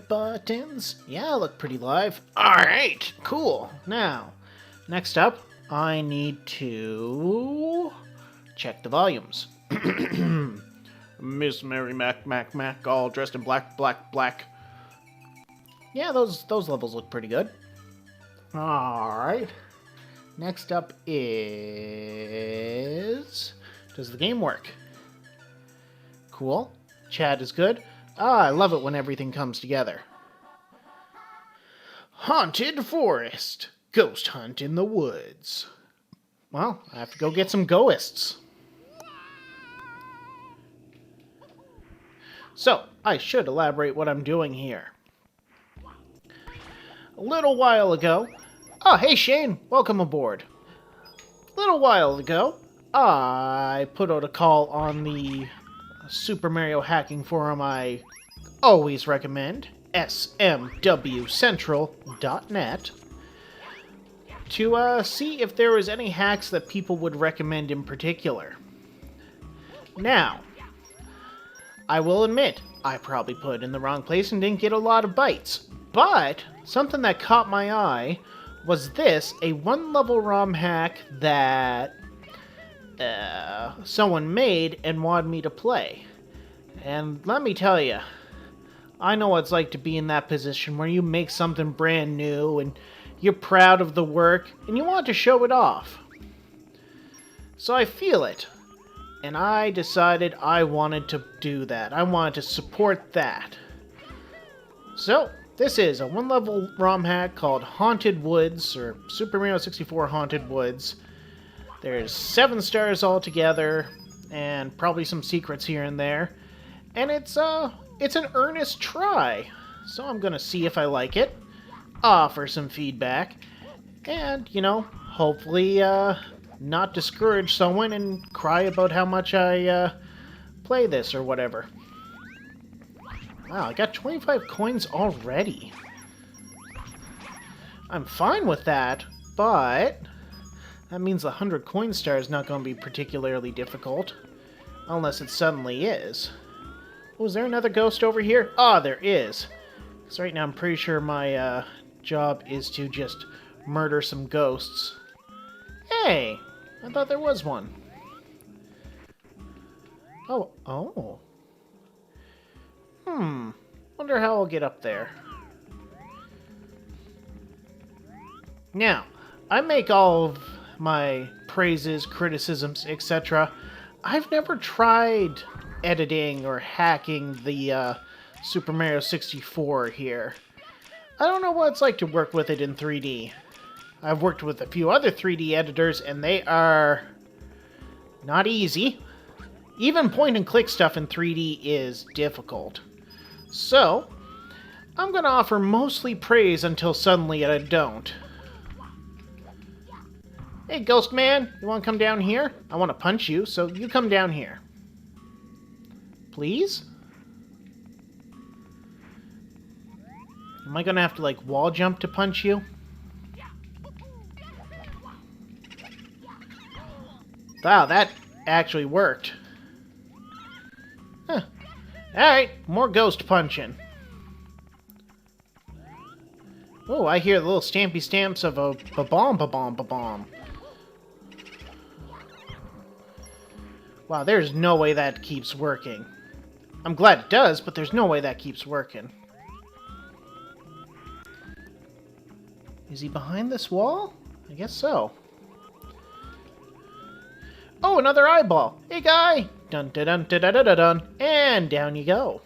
buttons. Yeah, look pretty live. Alright, cool. Now, next up, I need to check the volumes. Miss Mary Mac, all dressed in black. Yeah, those levels look pretty good. Alright. Next up is... Does the game work? Cool. Chat is good. I love it when everything comes together. Haunted forest. Ghost hunt in the woods. Well, I have to go get some ghosts. So, I should elaborate what I'm doing here. A little while ago... Oh, hey Shane, welcome aboard. A little while ago, I put out a call on the Super Mario hacking forum I always recommend, smwcentral.net, to see if there was any hacks that people would recommend in particular. Now, I will admit, I probably put it in the wrong place and didn't get a lot of bites, but something that caught my eye was this, a one-level ROM hack that someone made and wanted me to play. And let me tell you, I know what it's like to be in that position where you make something brand new and you're proud of the work and you want to show it off. So I feel it, and I decided I wanted to do that. I wanted to support that. So, this is a one-level ROM hack called Haunted Woods, or Super Mario 64 Haunted Woods. There's 7 stars altogether, and probably some secrets here and there. And it's an earnest try. So I'm gonna see if I like it, offer some feedback, and, you know, hopefully not discourage someone and cry about how much I play this or whatever. Wow, I got 25 coins already. I'm fine with that, but that means the 100 coin star is not going to be particularly difficult. Unless it suddenly is. Oh, is there another ghost over here? Ah, there is. So right now I'm pretty sure my job is to just murder some ghosts. Hey! I thought there was one. Oh. Wonder how I'll get up there. Now, I make all of my praises, criticisms, etc. I've never tried editing or hacking the Super Mario 64 here. I don't know what it's like to work with it in 3D. I've worked with a few other 3D editors, and they are not easy. Even point-and-click stuff in 3D is difficult. So, I'm going to offer mostly praise until suddenly I don't. Hey, Ghost Man, you want to come down here? I want to punch you, so you come down here. Please? Am I going to have to, like, wall jump to punch you? Wow, that actually worked. Huh. Alright, more ghost punching. Oh, I hear the little stampy stamps of a ba-bomb. Wow, there's no way that keeps working. I'm glad it does, but there's no way that keeps working. Is he behind this wall? I guess so. Oh, another eyeball! Hey, guy! Dun dun dun dun dun dun dun, and down you go.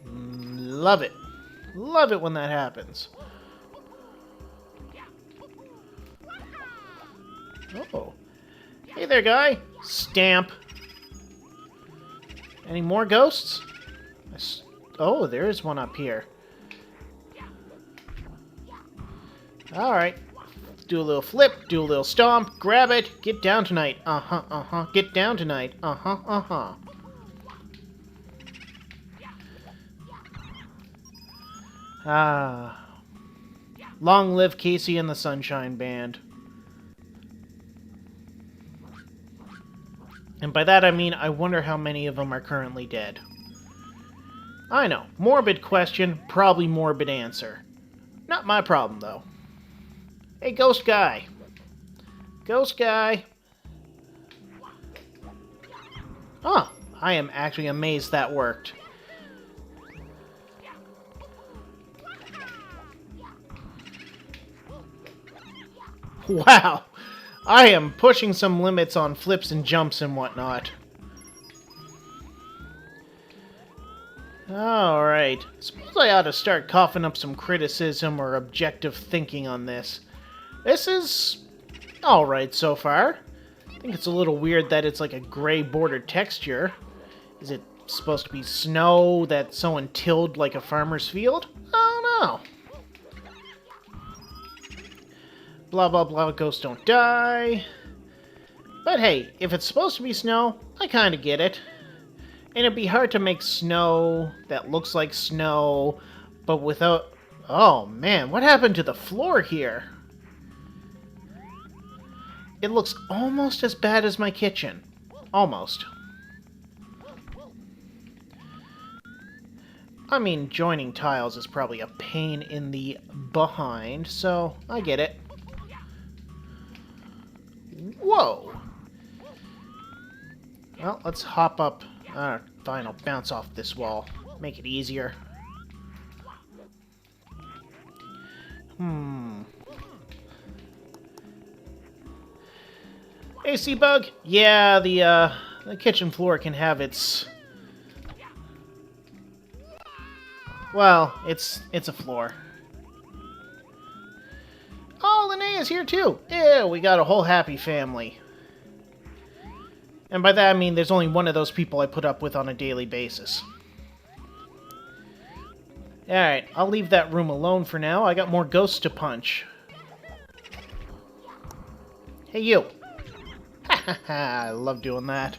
Love it. Love it when that happens. Oh. Hey there, guy. Stamp. Any more ghosts? Oh, there is one up here. Alright. Do a little flip, do a little stomp, grab it, get down tonight. Get down tonight. Ah. Long live Casey and the Sunshine Band. And by that I mean, I wonder how many of them are currently dead. I know, morbid question, probably morbid answer. Not my problem, though. Hey, ghost guy. Ghost guy. Oh, I am actually amazed that worked. Wow, I am pushing some limits on flips and jumps and whatnot. Alright, suppose I ought to start coughing up some criticism or objective thinking on this. This is alright so far. I think it's a little weird that it's like a gray bordered texture. Is it supposed to be snow that someone tilled like a farmer's field? I don't know. Blah, blah, blah, ghosts don't die. But hey, if it's supposed to be snow, I kind of get it. And it'd be hard to make snow that looks like snow, but without... Oh man, what happened to the floor here? It looks almost as bad as my kitchen. Almost. I mean, joining tiles is probably a pain in the behind, so I get it. Whoa! Well, let's hop up. Fine, I'll bounce off this wall. Make it easier. AC bug? Yeah, the kitchen floor can have its... Well, it's a floor. Oh, Linnea's here too! Yeah, we got a whole happy family. And by that I mean there's only one of those people I put up with on a daily basis. Alright, I'll leave that room alone for now. I got more ghosts to punch. Hey, you! Ha ha ha! I love doing that.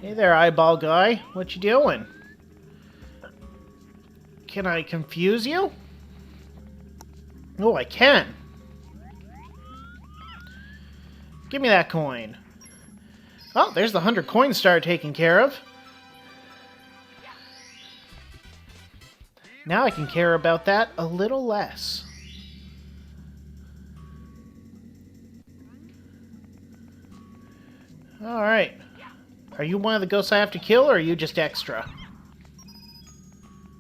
Hey there, eyeball guy. What you doing? Can I confuse you? Oh, I can. Give me that coin. Oh, there's the 100 coin star taken care of. Now I can care about that a little less. Alright. Are you one of the ghosts I have to kill, or are you just extra?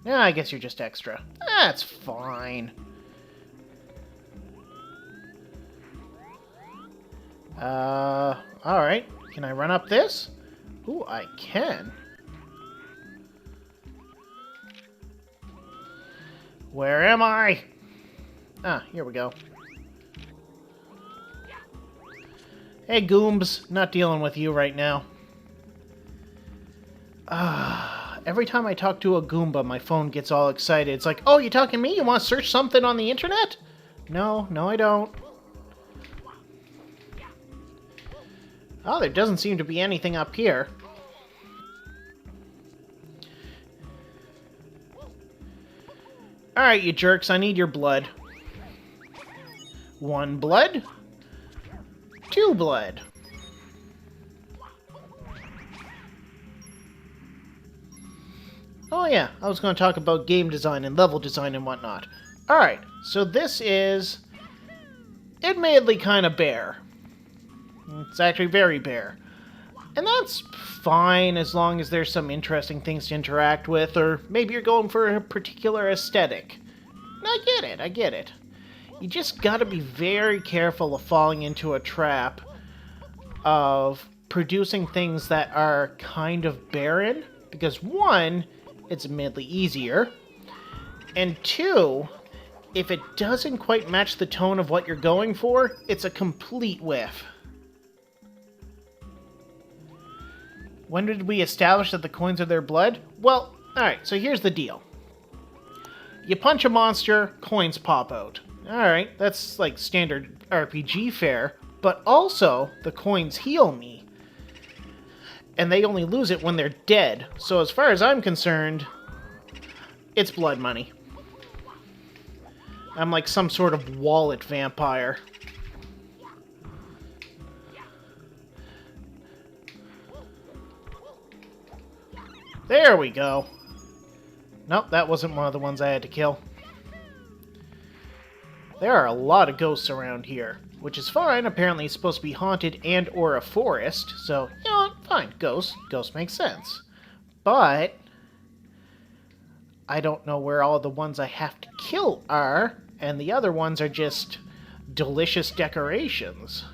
Yeah, I guess you're just extra. That's fine. Alright. Can I run up this? Ooh, I can. Where am I? Ah, here we go. Hey, Goombs. Not dealing with you right now. Every time I talk to a Goomba, my phone gets all excited. It's like, oh, you talking to me? You want to search something on the internet? No, I don't. Oh, there doesn't seem to be anything up here. Alright, you jerks, I need your blood. 1 blood. 2 blood. Oh yeah, I was going to talk about game design and level design and whatnot. Alright, so this is admittedly kind of bare. It's actually very bare. And that's fine as long as there's some interesting things to interact with, or maybe you're going for a particular aesthetic. And I get it. You just gotta be very careful of falling into a trap of producing things that are kind of barren, because 1, it's admittedly easier, and 2, if it doesn't quite match the tone of what you're going for, it's a complete whiff. When did we establish that the coins are their blood? Well, alright, so here's the deal. You punch a monster, coins pop out. Alright, that's like standard RPG fare, but also the coins heal me. And they only lose it when they're dead, so as far as I'm concerned, it's blood money. I'm like some sort of wallet vampire. There we go. Nope, that wasn't one of the ones I had to kill. There are a lot of ghosts around here, which is fine. Apparently it's supposed to be haunted and or a forest, so, you know what? Fine. Ghosts. Ghosts make sense. But I don't know where all the ones I have to kill are, and the other ones are just delicious decorations.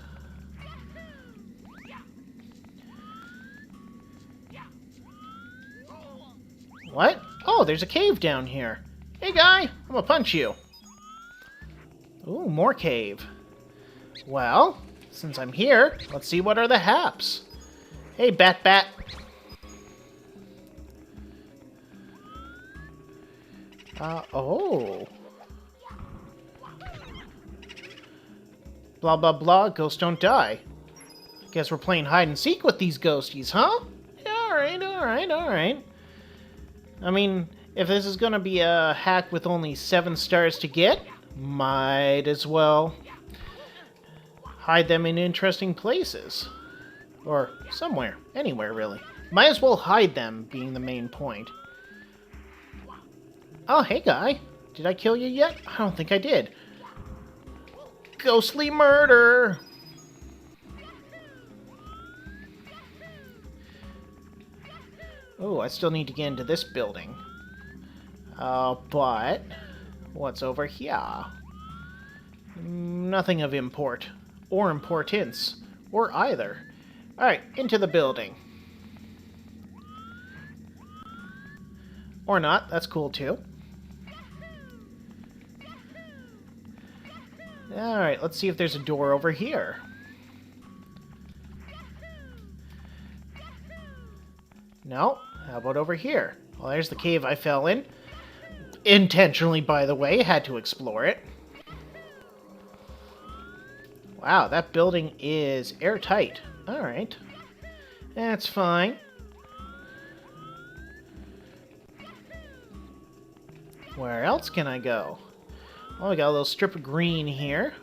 What? Oh, there's a cave down here. Hey, guy, I'm gonna punch you. Ooh, more cave. Well, since I'm here, let's see what are the haps. Hey, Bat. Oh. Blah, blah, blah, ghosts don't die. Guess we're playing hide and seek with these ghosties, huh? Yeah, alright. I mean, if this is gonna be a hack with only 7 stars to get, might as well hide them in interesting places. Or somewhere. Anywhere, really. Might as well hide them, being the main point. Oh, hey, guy. Did I kill you yet? I don't think I did. Ghostly murder! Oh, I still need to get into this building. But what's over here? Nothing of import. Or importance. Or either. Alright, into the building. Or not, that's cool too. Alright, let's see if there's a door over here. No? How about over here? Well, there's the cave I fell in. Intentionally, by the way. Had to explore it. Wow, that building is airtight. Alright. That's fine. Where else can I go? Well, we got a little strip of green here.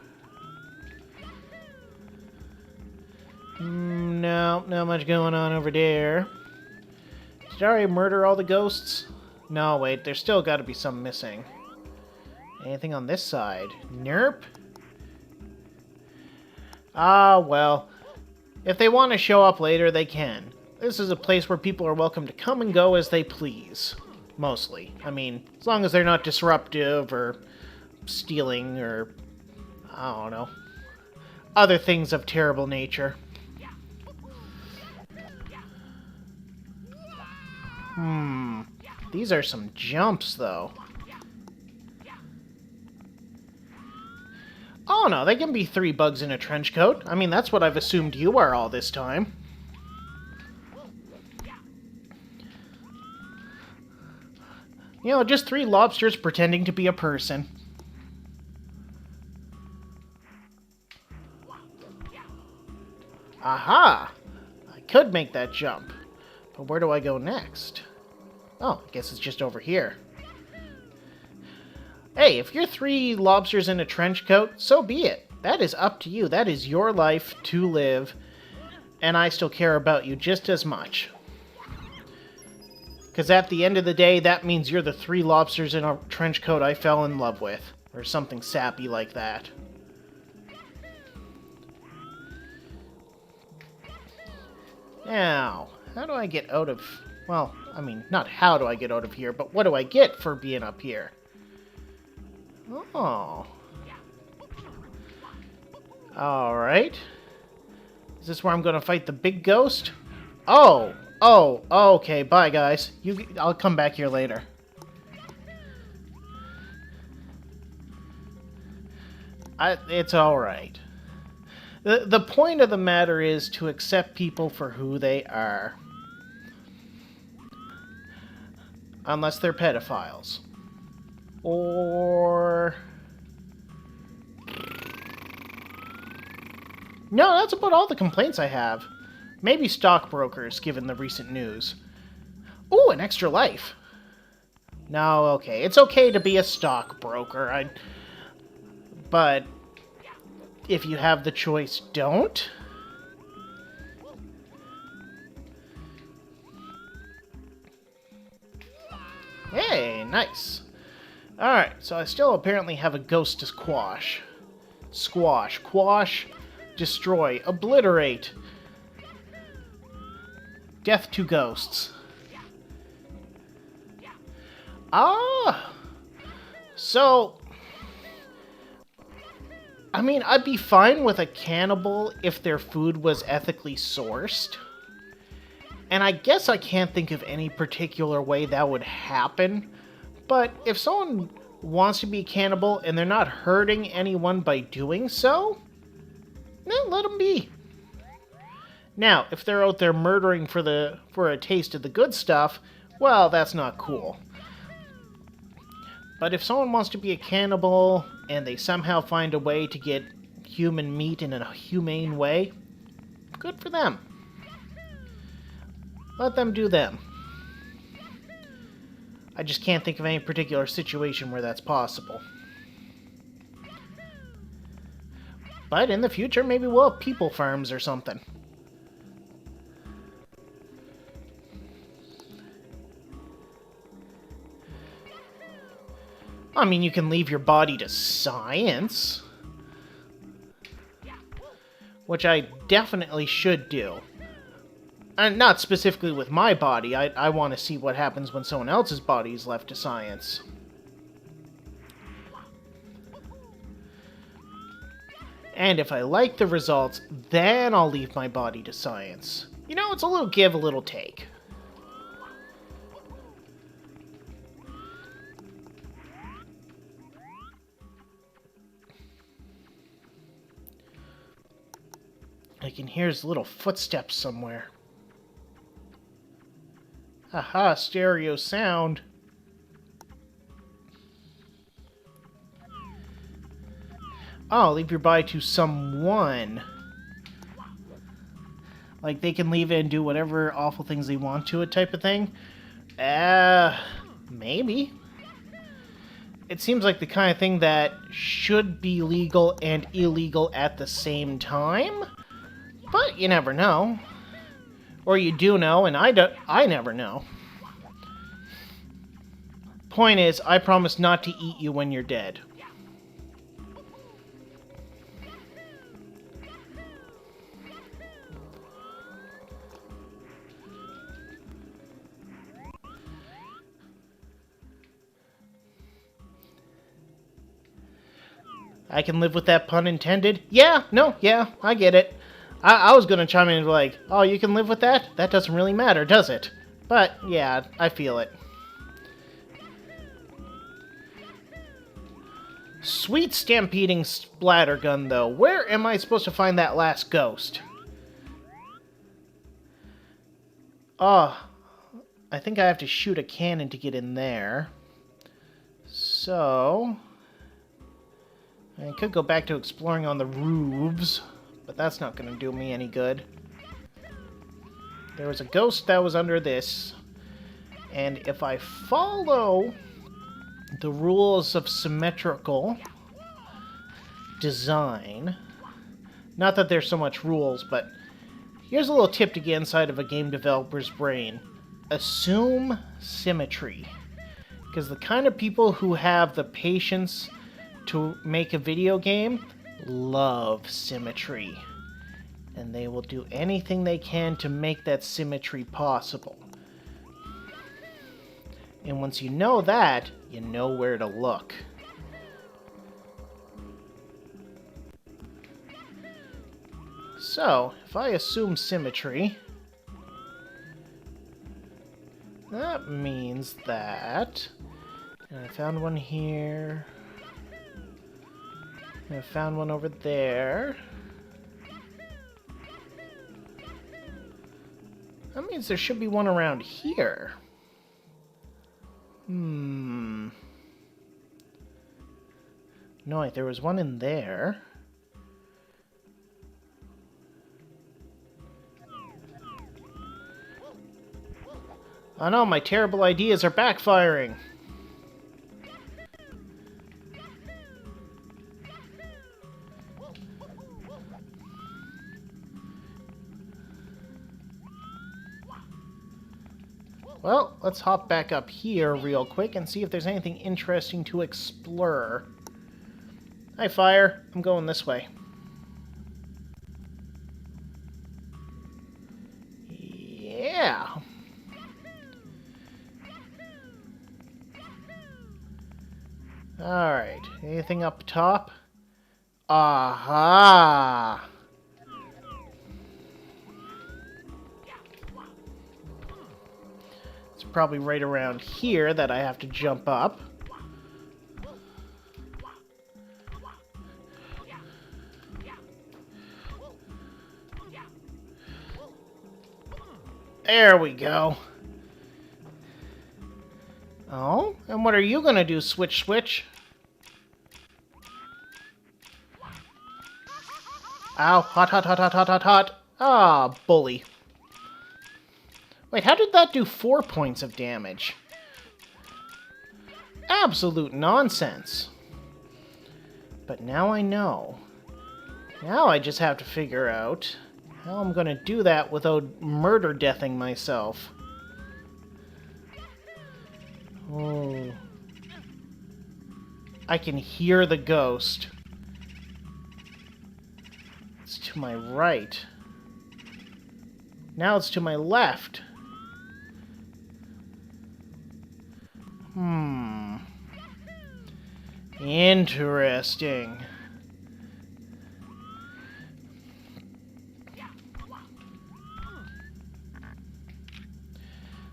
No, not much going on over there. Did I already murder all the ghosts? No, wait, there's still got to be some missing. Anything on this side? Nerp. Ah, well. If they want to show up later, they can. This is a place where people are welcome to come and go as they please. Mostly. I mean, as long as they're not disruptive or stealing or, I don't know, other things of terrible nature. These are some jumps, though. Oh, no, they can be 3 bugs in a trench coat. I mean, that's what I've assumed you are all this time. You know, just 3 lobsters pretending to be a person. Aha! I could make that jump. But where do I go next? Oh, I guess it's just over here. Hey, if you're 3 lobsters in a trench coat, so be it. That is up to you. That is your life to live. And I still care about you just as much. Because at the end of the day, that means you're the 3 lobsters in a trench coat I fell in love with. Or something sappy like that. Now, how do I get out of... Well, I mean, not how do I get out of here, but what do I get for being up here? Oh. Alright. Is this where I'm gonna fight the big ghost? Oh! Oh, okay, bye guys. I'll come back here later. It's alright. The point of the matter is to accept people for who they are. Unless they're pedophiles. Or... No, that's about all the complaints I have. Maybe stockbrokers, given the recent news. Ooh, an extra life. No, okay. It's okay to be a stockbroker. But if you have the choice, don't. Hey, nice. Alright, so I still apparently have a ghost to squash. Squash, quash, destroy, obliterate. Death to ghosts. Ah! So, I mean, I'd be fine with a cannibal if their food was ethically sourced. And I guess I can't think of any particular way that would happen. But if someone wants to be a cannibal and they're not hurting anyone by doing so, then let them be. Now, if they're out there murdering for a taste of the good stuff, well, that's not cool. But if someone wants to be a cannibal and they somehow find a way to get human meat in a humane way, good for them. Let them do them. I just can't think of any particular situation where that's possible. But in the future, maybe we'll have people farms or something. I mean, you can leave your body to science. Which I definitely should do. And not specifically with my body. I want to see what happens when someone else's body is left to science. And if I like the results, then I'll leave my body to science. You know, it's a little give, a little take. I can hear his little footsteps somewhere. Haha, stereo sound. Oh, leave your body to someone. Like, they can leave it and do whatever awful things they want to it type of thing? Maybe. It seems like the kind of thing that should be legal and illegal at the same time. But you never know. Or you do know, and I never know. Point is, I promise not to eat you when you're dead. I can live with that, pun intended. Yeah, I get it. I was going to chime in and be like, oh, you can live with that? That doesn't really matter, does it? But, yeah, I feel it. Sweet stampeding splatter gun, though. Where am I supposed to find that last ghost? Oh, I think I have to shoot a cannon to get in there. So, I could go back to exploring on the roofs. But that's not going to do me any good. There was a ghost that was under this. And if I follow the rules of symmetrical design, not that there's so much rules, but here's a little tip to get inside of a game developer's brain. Assume symmetry. Because the kind of people who have the patience to make a video game love symmetry, and they will do anything they can to make that symmetry possible. And once you know that, you know where to look. So, if I assume symmetry, that means that, and I found one here, I found one over there. That means there should be one around here. No, wait, there was one in there. Oh no, my terrible ideas are backfiring. Well, let's hop back up here real quick and see if there's anything interesting to explore. Hi, fire. I'm going this way. Yeah. Alright, anything up top? Aha! It's probably right around here that I have to jump up. There we go. Oh, and what are you gonna do, Switch Switch? Ow, hot, hot, hot, hot, hot, hot, hot. Ah, bully. Wait, how did that do 4 points of damage? Absolute nonsense. But now I know. Now I just have to figure out how I'm gonna do that without murder-deathing myself. Oh. I can hear the ghost. It's to my right. Now it's to my left. Interesting.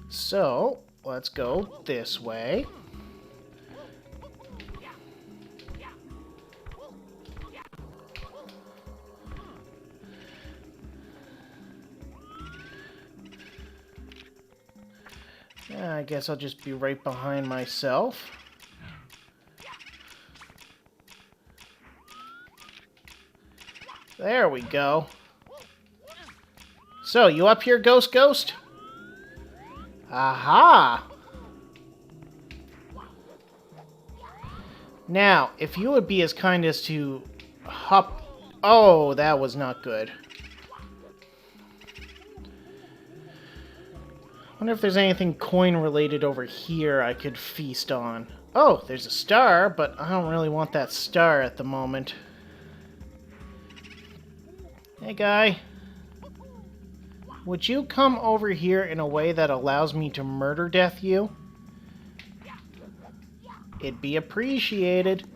So, let's go this way. I guess I'll just be right behind myself. There we go. So, you up here, Ghost Ghost? Aha! Now, if you would be as kind as to hop... Oh, that was not good. I wonder if there's anything coin-related over here I could feast on. Oh, there's a star, but I don't really want that star at the moment. Hey, guy. Would you come over here in a way that allows me to murder death you? It'd be appreciated.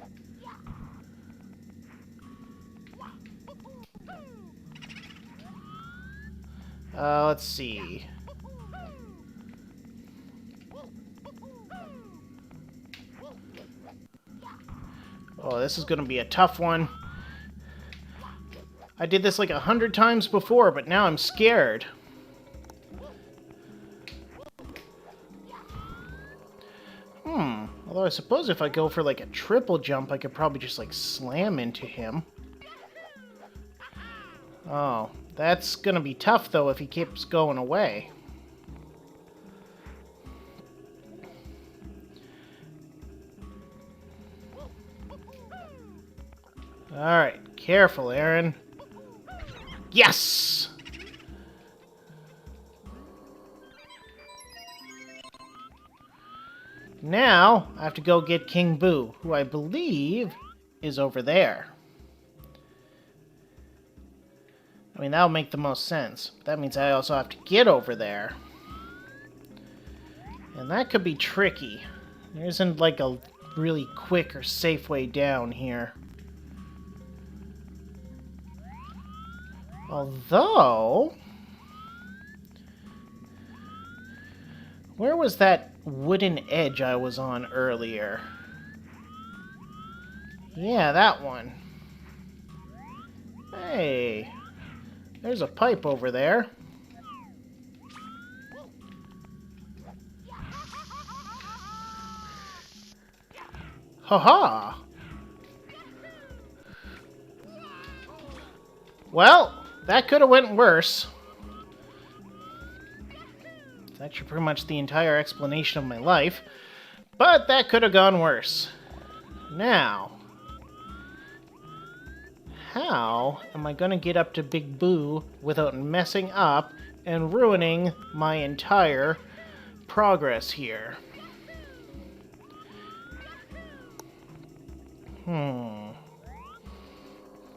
Let's see. Oh, this is gonna be a tough one. I did this like 100 times before, but now I'm scared. Although I suppose if I go for like a triple jump, I could probably just like slam into him. Oh, that's gonna be tough though if he keeps going away. Alright, careful, Aaron. Yes! Now, I have to go get King Boo, who I believe is over there. I mean, that'll make the most sense. But that means I also have to get over there. And that could be tricky. There isn't like a really quick or safe way down here. Although... where was that wooden edge I was on earlier? Yeah, that one. Hey, there's a pipe over there. Haha! Well, that could have went worse. It's actually pretty much the entire explanation of my life. But that could have gone worse. Now, how am I going to get up to Big Boo without messing up and ruining my entire progress here.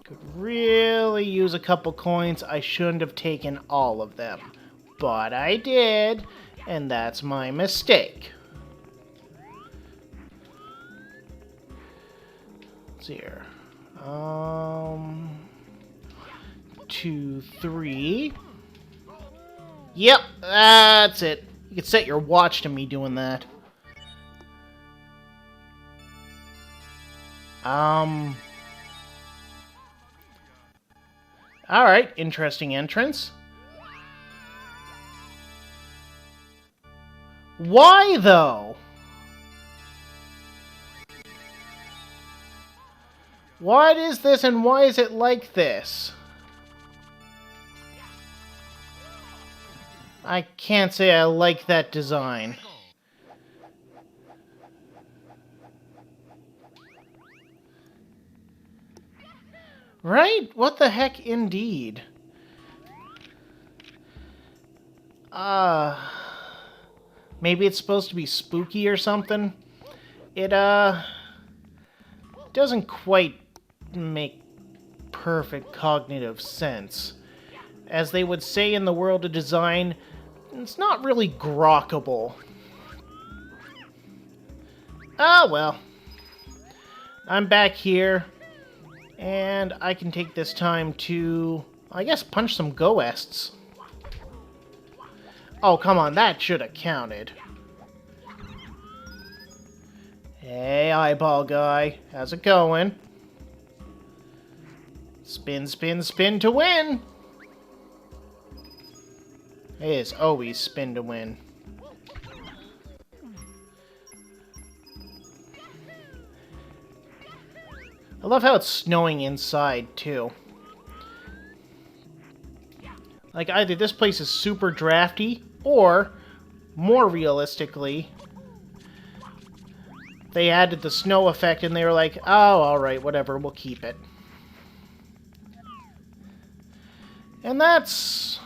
Could really use a couple coins. I shouldn't have taken all of them. But I did, and that's my mistake. Let's see here. 2, 3. Yep, that's it. You can set your watch to me doing that. Alright, interesting entrance. Why, though? What is this, and why is it like this? I can't say I like that design. Right? What the heck, indeed. Maybe it's supposed to be spooky or something? It, doesn't quite make perfect cognitive sense. As they would say in the world of design, it's not really grokkable. Ah, well. I'm back here, and I can take this time to, I guess, punch some ghosts. Oh, come on, that should have counted. Hey, eyeball guy, how's it going? Spin, spin, spin to win! It is always spin to win. I love how it's snowing inside, too. Like, either this place is super drafty, or, more realistically, they added the snow effect and they were like, oh, alright, whatever, we'll keep it. And that's...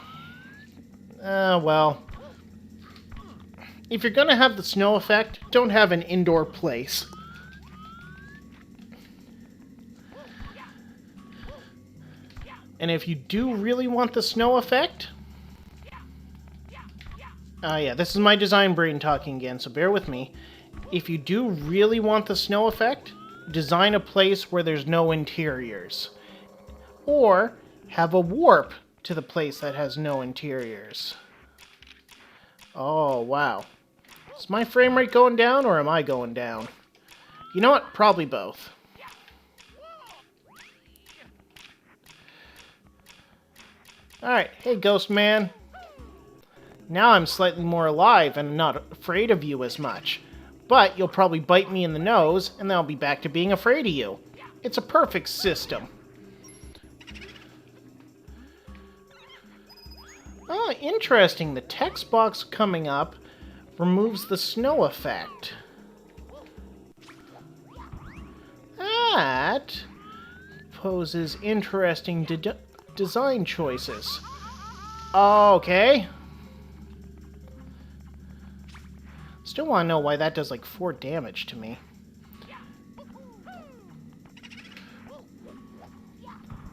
well... If you're gonna have the snow effect, don't have an indoor place. And if you do really want the snow effect... yeah, this is my design brain talking again, so bear with me. If you do really want the snow effect, design a place where there's no interiors. Or have a warp to the place that has no interiors. Oh, wow. Is my frame rate going down, or am I going down? You know what? Probably both. Alright, hey Ghost Man. Now I'm slightly more alive and not afraid of you as much. But you'll probably bite me in the nose, and then I'll be back to being afraid of you. It's a perfect system. Oh, interesting. The text box coming up removes the snow effect. That poses interesting design choices. Okay. Still want to know why that does like 4 damage to me.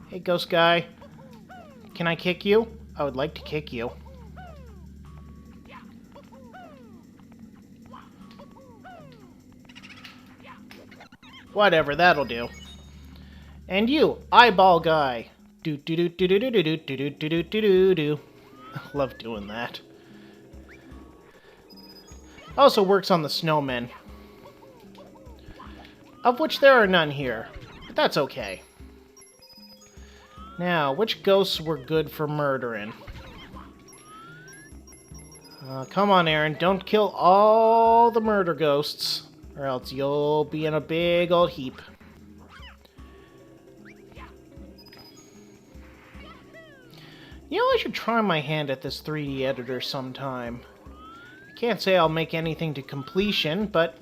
Hey, ghost guy. Can I kick you? I would like to kick you. Whatever, that'll do. And you, eyeball guy. Do do do do do do do do do do do do do. Love doing that. Also works on the snowmen. Of which there are none here, but that's okay. Now, which ghosts were good for murdering? Come on, Aaron, don't kill all the murder ghosts, or else you'll be in a big old heap. You know, I should try my hand at this 3D editor sometime. I can't say I'll make anything to completion, but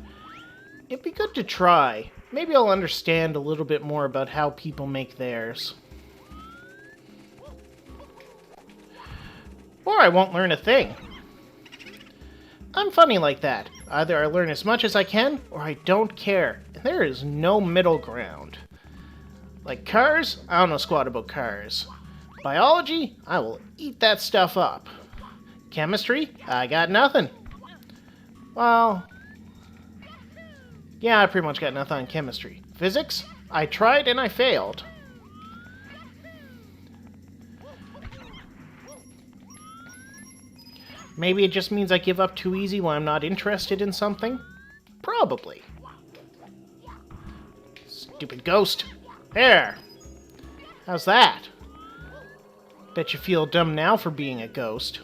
it'd be good to try. Maybe I'll understand a little bit more about how people make theirs. Or I won't learn a thing. I'm funny like that. Either I learn as much as I can, or I don't care. And there is no middle ground. Like cars? I don't know squat about cars. Biology? I will eat that stuff up. Chemistry? I got nothing. Well, yeah, I pretty much got nothing on chemistry. Physics? I tried and I failed. Maybe it just means I give up too easy when I'm not interested in something? Probably. Stupid ghost. There. How's that? Bet you feel dumb now for being a ghost.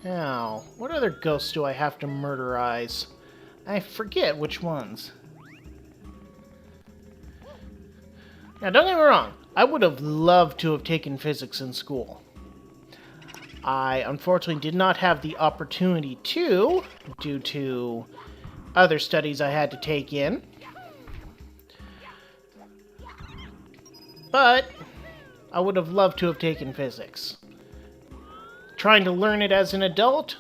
Now, what other ghosts do I have to murderize? I forget which ones. Now, don't get me wrong. I would have loved to have taken physics in school. I, unfortunately, did not have the opportunity to, due to other studies I had to take in. But I would have loved to have taken physics. Trying to learn it as an adult?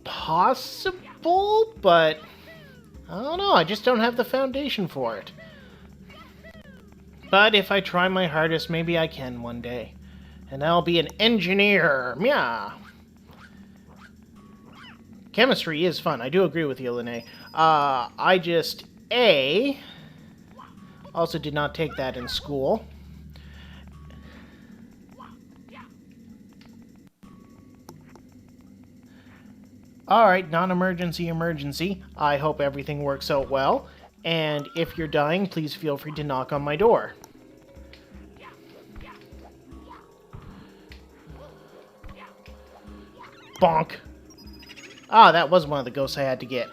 Possible, but I don't know. I just don't have the foundation for it. But if I try my hardest, maybe I can one day. And I'll be an engineer. Yeah. Chemistry is fun. I do agree with you, Lene. I just, also did not take that in school. Alright, non-emergency emergency. I hope everything works out well. And if you're dying, please feel free to knock on my door. Bonk. Ah, that was one of the ghosts I had to get.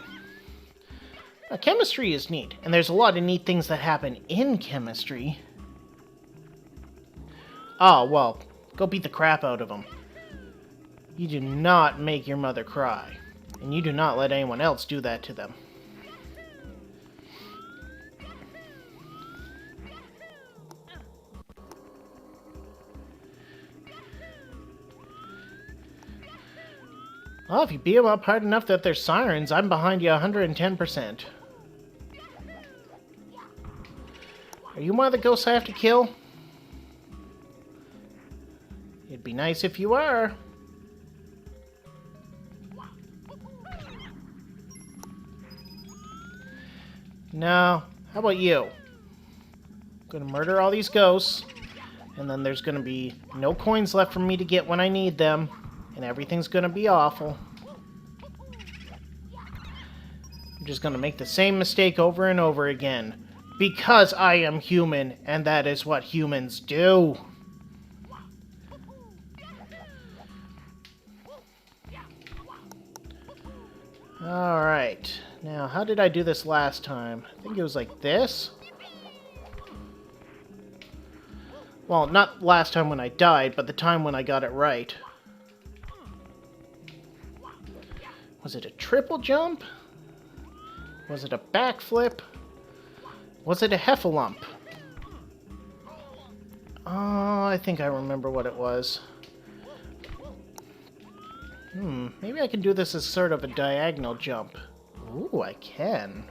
Now, chemistry is neat, and there's a lot of neat things that happen in chemistry. Oh, well, go beat the crap out of them. You do not make your mother cry, and you do not let anyone else do that to them. Well, if you beat them up hard enough that they're sirens, I'm behind you 110%. Are you one of the ghosts I have to kill? It'd be nice if you are. No. How about you? I'm gonna murder all these ghosts, and then there's gonna be no coins left for me to get when I need them. And everything's gonna be awful. I'm just gonna make the same mistake over and over again. Because I am human, and that is what humans do. Alright. Now, how did I do this last time? I think it was like this. Well, not last time when I died, but the time when I got it right. Was it a triple jump? Was it a backflip? Was it a heffalump? Oh, I think I remember what it was. Maybe I can do this as sort of a diagonal jump. Ooh, I can.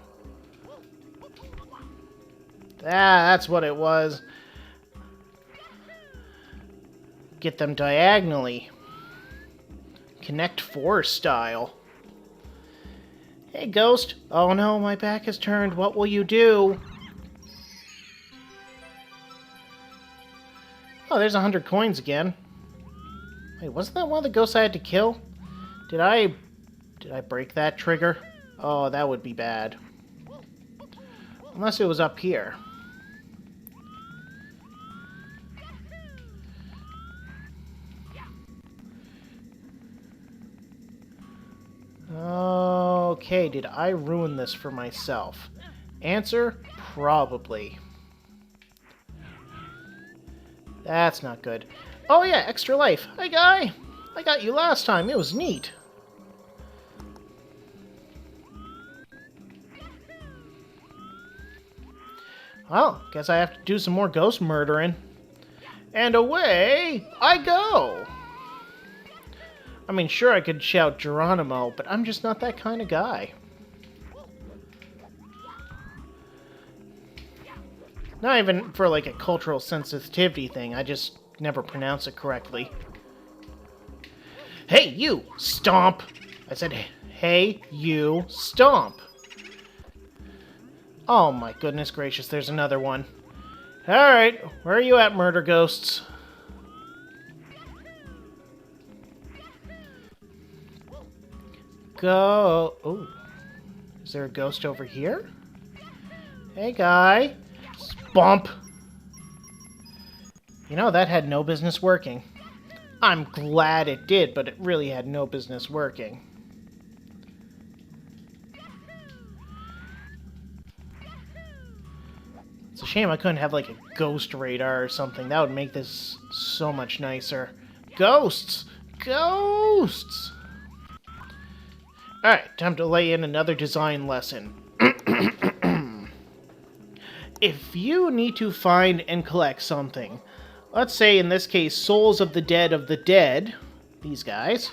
Ah, that's what it was. Get them diagonally. Connect 4 style. Hey, Ghost. Oh no, my back is turned. What will you do? Oh, there's 100 coins again. Wait, wasn't that one of the ghosts I had to kill? Did I break that trigger? Oh, that would be bad. Unless it was up here. Okay, did I ruin this for myself? Answer, probably. That's not good. Oh yeah, extra life. Hi, guy. I got you last time. It was neat. Well, guess I have to do some more ghost murdering. And away I go! I mean, sure, I could shout Geronimo, but I'm just not that kind of guy. Not even for, like, a cultural sensitivity thing. I just never pronounce it correctly. Hey, you! Stomp! I said, hey, you! Stomp! Oh my goodness gracious, there's another one. Alright, where are you at, murder ghosts? Go... Oh. Is there a ghost over here? Hey, guy. Bump. You know, that had no business working. I'm glad it did, but it really had no business working. It's a shame I couldn't have, like, a ghost radar or something. That would make this so much nicer. Ghosts! Ghosts! Alright, time to lay in another design lesson. If you need to find and collect something, let's say in this case, souls of the dead, these guys,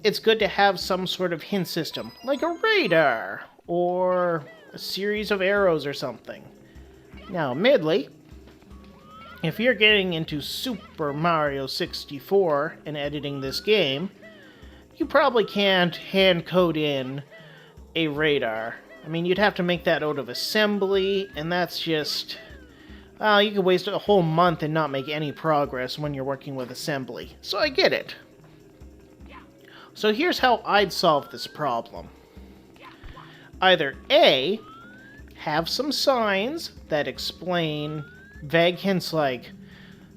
it's good to have some sort of hint system, like a radar, or a series of arrows or something. Now, admittedly, if you're getting into Super Mario 64 and editing this game, you probably can't hand code in a radar. I mean, you'd have to make that out of assembly, and that's just... you could waste a whole month and not make any progress when you're working with assembly. So I get it. So here's how I'd solve this problem. Either A, have some signs that explain vague hints like,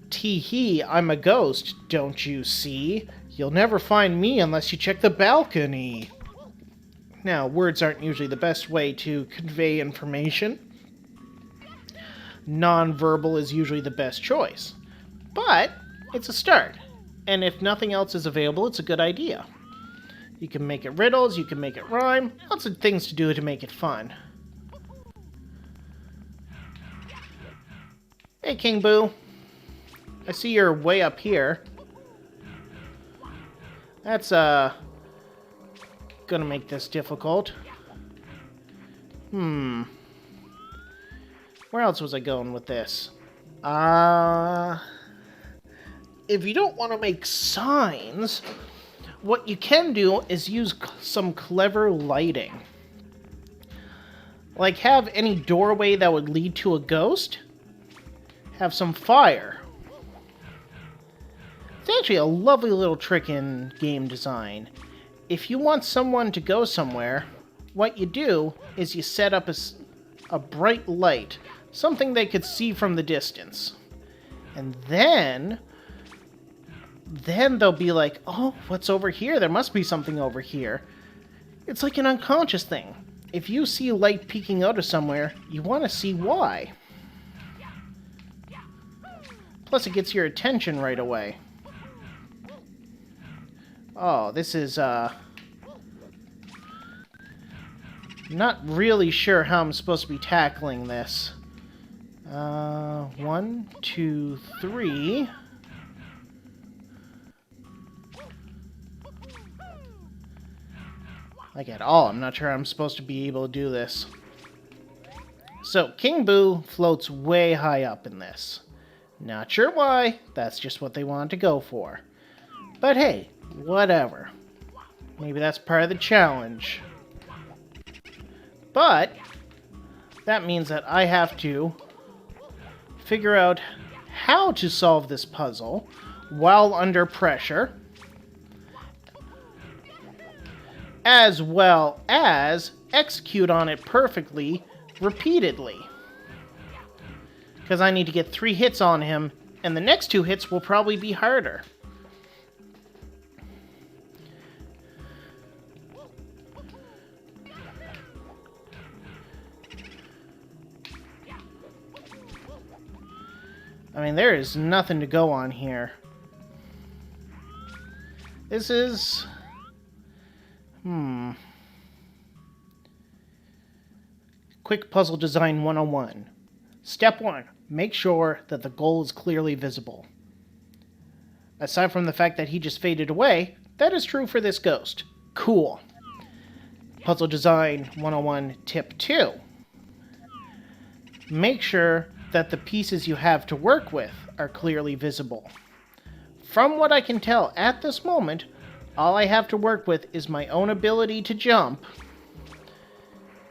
tee-hee, I'm a ghost, don't you see? You'll never find me unless you check the balcony. Now, words aren't usually the best way to convey information. Non-verbal is usually the best choice. But it's a start. And if nothing else is available, it's a good idea. You can make it riddles, you can make it rhyme, lots of things to do to make it fun. Hey, King Boo. I see you're way up here. That's, gonna make this difficult. Where else was I going with this? If you don't want to make signs, what you can do is use some clever lighting. Like, have any doorway that would lead to a ghost, have some fire. It's actually a lovely little trick in game design. If you want someone to go somewhere, what you do is you set up a bright light, something they could see from the distance. And then they'll be like, oh, what's over here? There must be something over here. It's like an unconscious thing. If you see light peeking out of somewhere, you want to see why. Plus, it gets your attention right away. Oh, this is, not really sure how I'm supposed to be tackling this. 1, 2, 3. Like at all, I'm not sure I'm supposed to be able to do this. So, King Boo floats way high up in this. Not sure why, that's just what they wanted to go for. But hey, whatever. Maybe that's part of the challenge. But that means that I have to figure out how to solve this puzzle while under pressure, as well as execute on it perfectly repeatedly. Because I need to get 3 hits on him, and the next 2 hits will probably be harder. I mean, there is nothing to go on here. This is... Quick Puzzle Design 101. Step 1. make sure that the goal is clearly visible. Aside from the fact that he just faded away, that is true for this ghost. Cool. Puzzle Design 101 Tip 2. Make sure that the pieces you have to work with are clearly visible. From what I can tell at this moment, all I have to work with is my own ability to jump,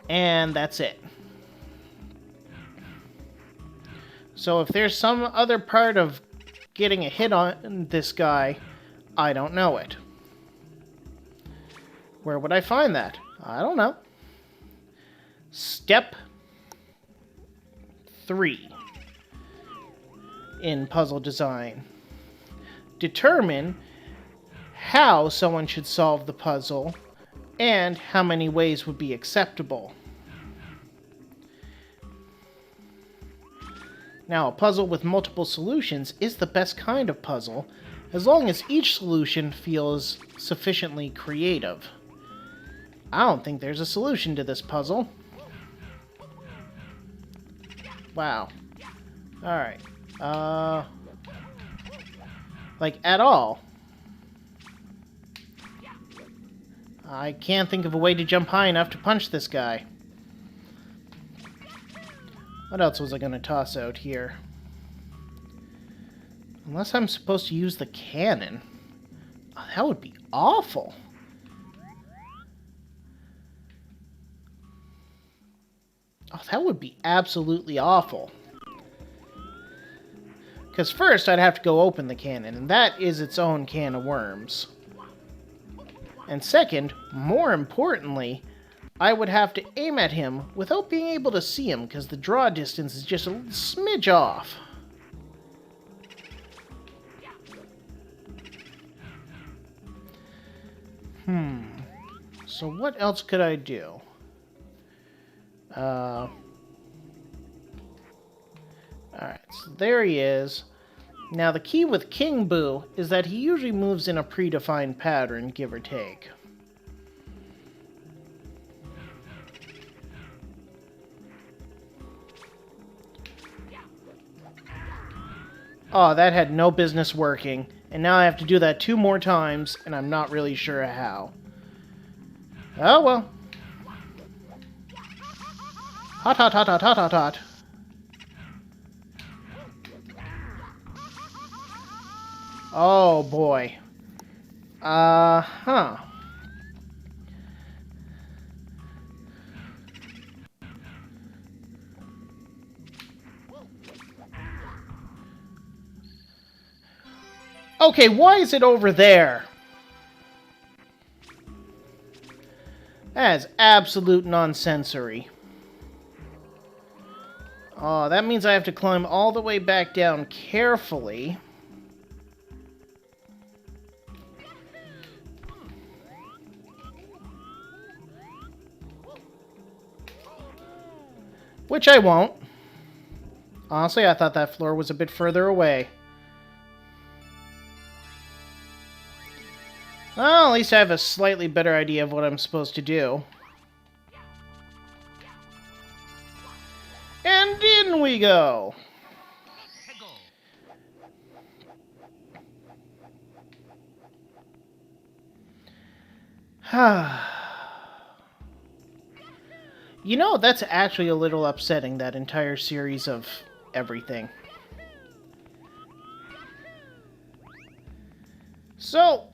and that's it. So if there's some other part of getting a hit on this guy, I don't know it. Where would I find that? I don't know. Step 3 in puzzle design. Determine how someone should solve the puzzle and how many ways would be acceptable. Now, a puzzle with multiple solutions is the best kind of puzzle, as long as each solution feels sufficiently creative. I don't think there's a solution to this puzzle. Wow. Alright. Like, at all. I can't think of a way to jump high enough to punch this guy. What else was I going to toss out here? Unless I'm supposed to use the cannon. Oh, that would be awful. Oh, that would be absolutely awful. Because first, I'd have to go open the cannon, and that is its own can of worms. And second, more importantly, I would have to aim at him without being able to see him, because the draw distance is just a smidge off. So what else could I do? Alright, so there he is. Now the key with King Boo is that he usually moves in a predefined pattern, give or take. Oh, that had no business working, and now I have to do that 2 more times, and I'm not really sure how. Oh well. Hot, hot, hot, hot, hot, hot, hot. Oh boy. Huh. Okay, why is it over there? That is absolute nonsensory. Oh, that means I have to climb all the way back down carefully. Which I won't. Honestly, I thought that floor was a bit further away. Well, at least I have a slightly better idea of what I'm supposed to do. And in we go! You know, that's actually a little upsetting, that entire series of everything. So,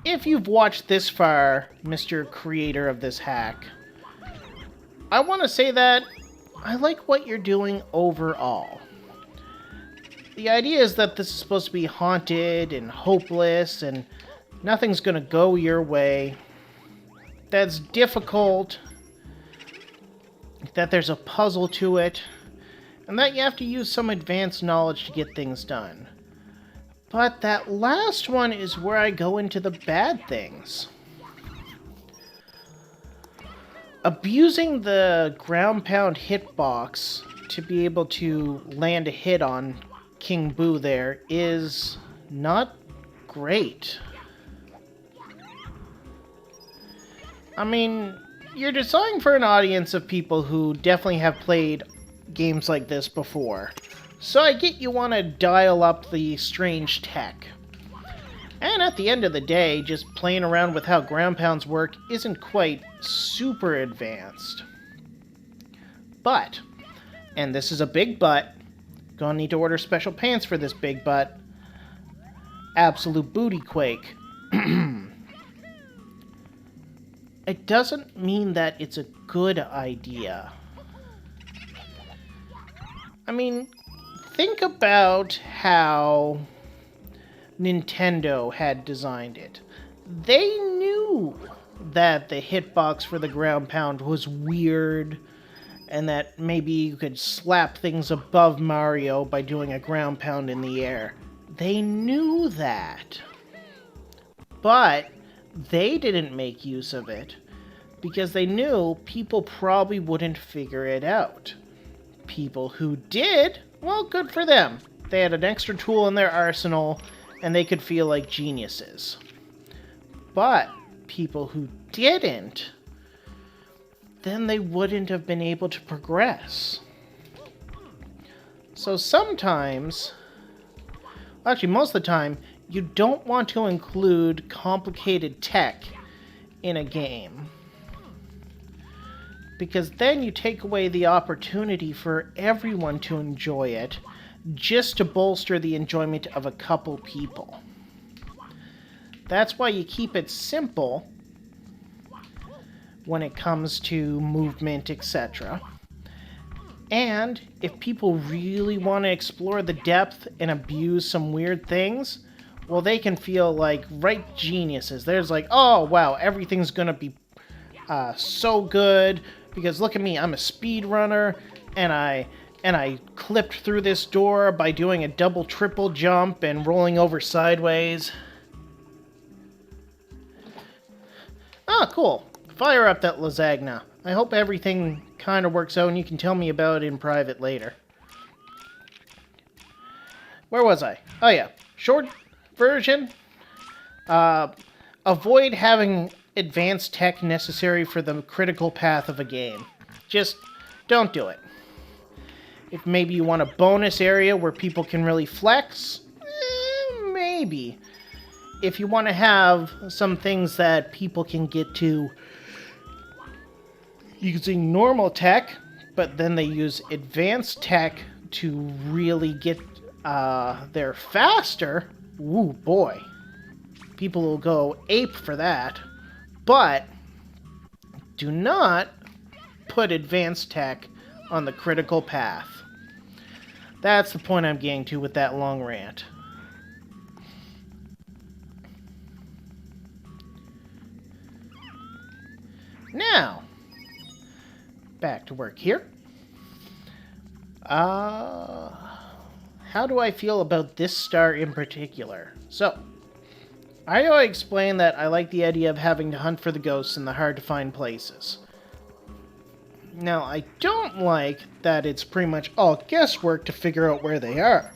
if you've watched this far, Mr. Creator of this hack, I want to say that I like what you're doing overall. The idea is that this is supposed to be haunted and hopeless and nothing's going to go your way. That's difficult. That there's a puzzle to it. And that you have to use some advanced knowledge to get things done. But that last one is where I go into the bad things. Abusing the ground pound hitbox to be able to land a hit on King Boo there is not great. I mean, you're designed for an audience of people who definitely have played games like this before, so I get you want to dial up the strange tech. And at the end of the day, just playing around with how ground pounds work isn't quite super advanced. But, and this is a big but, gonna need to order special pants for this big but, absolute booty quake. It doesn't mean that it's a good idea. I mean, think about how Nintendo had designed it. They knew that the hitbox for the ground pound was weird, and that maybe you could slap things above Mario by doing a ground pound in the air. They knew that. But they didn't make use of it because they knew people probably wouldn't figure it out. People who did, well, good for them. They had an extra tool in their arsenal and they could feel like geniuses. But people who didn't, then they wouldn't have been able to progress. So sometimes, actually most of the time, you don't want to include complicated tech in a game, because then you take away the opportunity for everyone to enjoy it just to bolster the enjoyment of a couple people. That's why you keep it simple when it comes to movement, etc. And if people really want to explore the depth and abuse some weird things, well, they can feel like right geniuses. There's like, oh, wow, everything's going to be so good, because look at me, I'm a speedrunner, and I clipped through this door by doing a double triple jump and rolling over sideways. Ah, cool. Fire up that lasagna. I hope everything kind of works out and you can tell me about it in private later. Where was I? Oh yeah, short version. Avoid having advanced tech necessary for the critical path of a game. Just don't do it. If maybe you want a bonus area where people can really flex, maybe. If you want to have some things that people can get to using normal tech, but then they use advanced tech to really get there faster, ooh boy. People will go ape for that. But do not put advanced tech on the critical path. That's the point I'm getting to with that long rant. Now, back to work here. How do I feel about this star in particular? So, I already explained that I like the idea of having to hunt for the ghosts in the hard-to-find places. Now, I don't like that it's pretty much all guesswork to figure out where they are.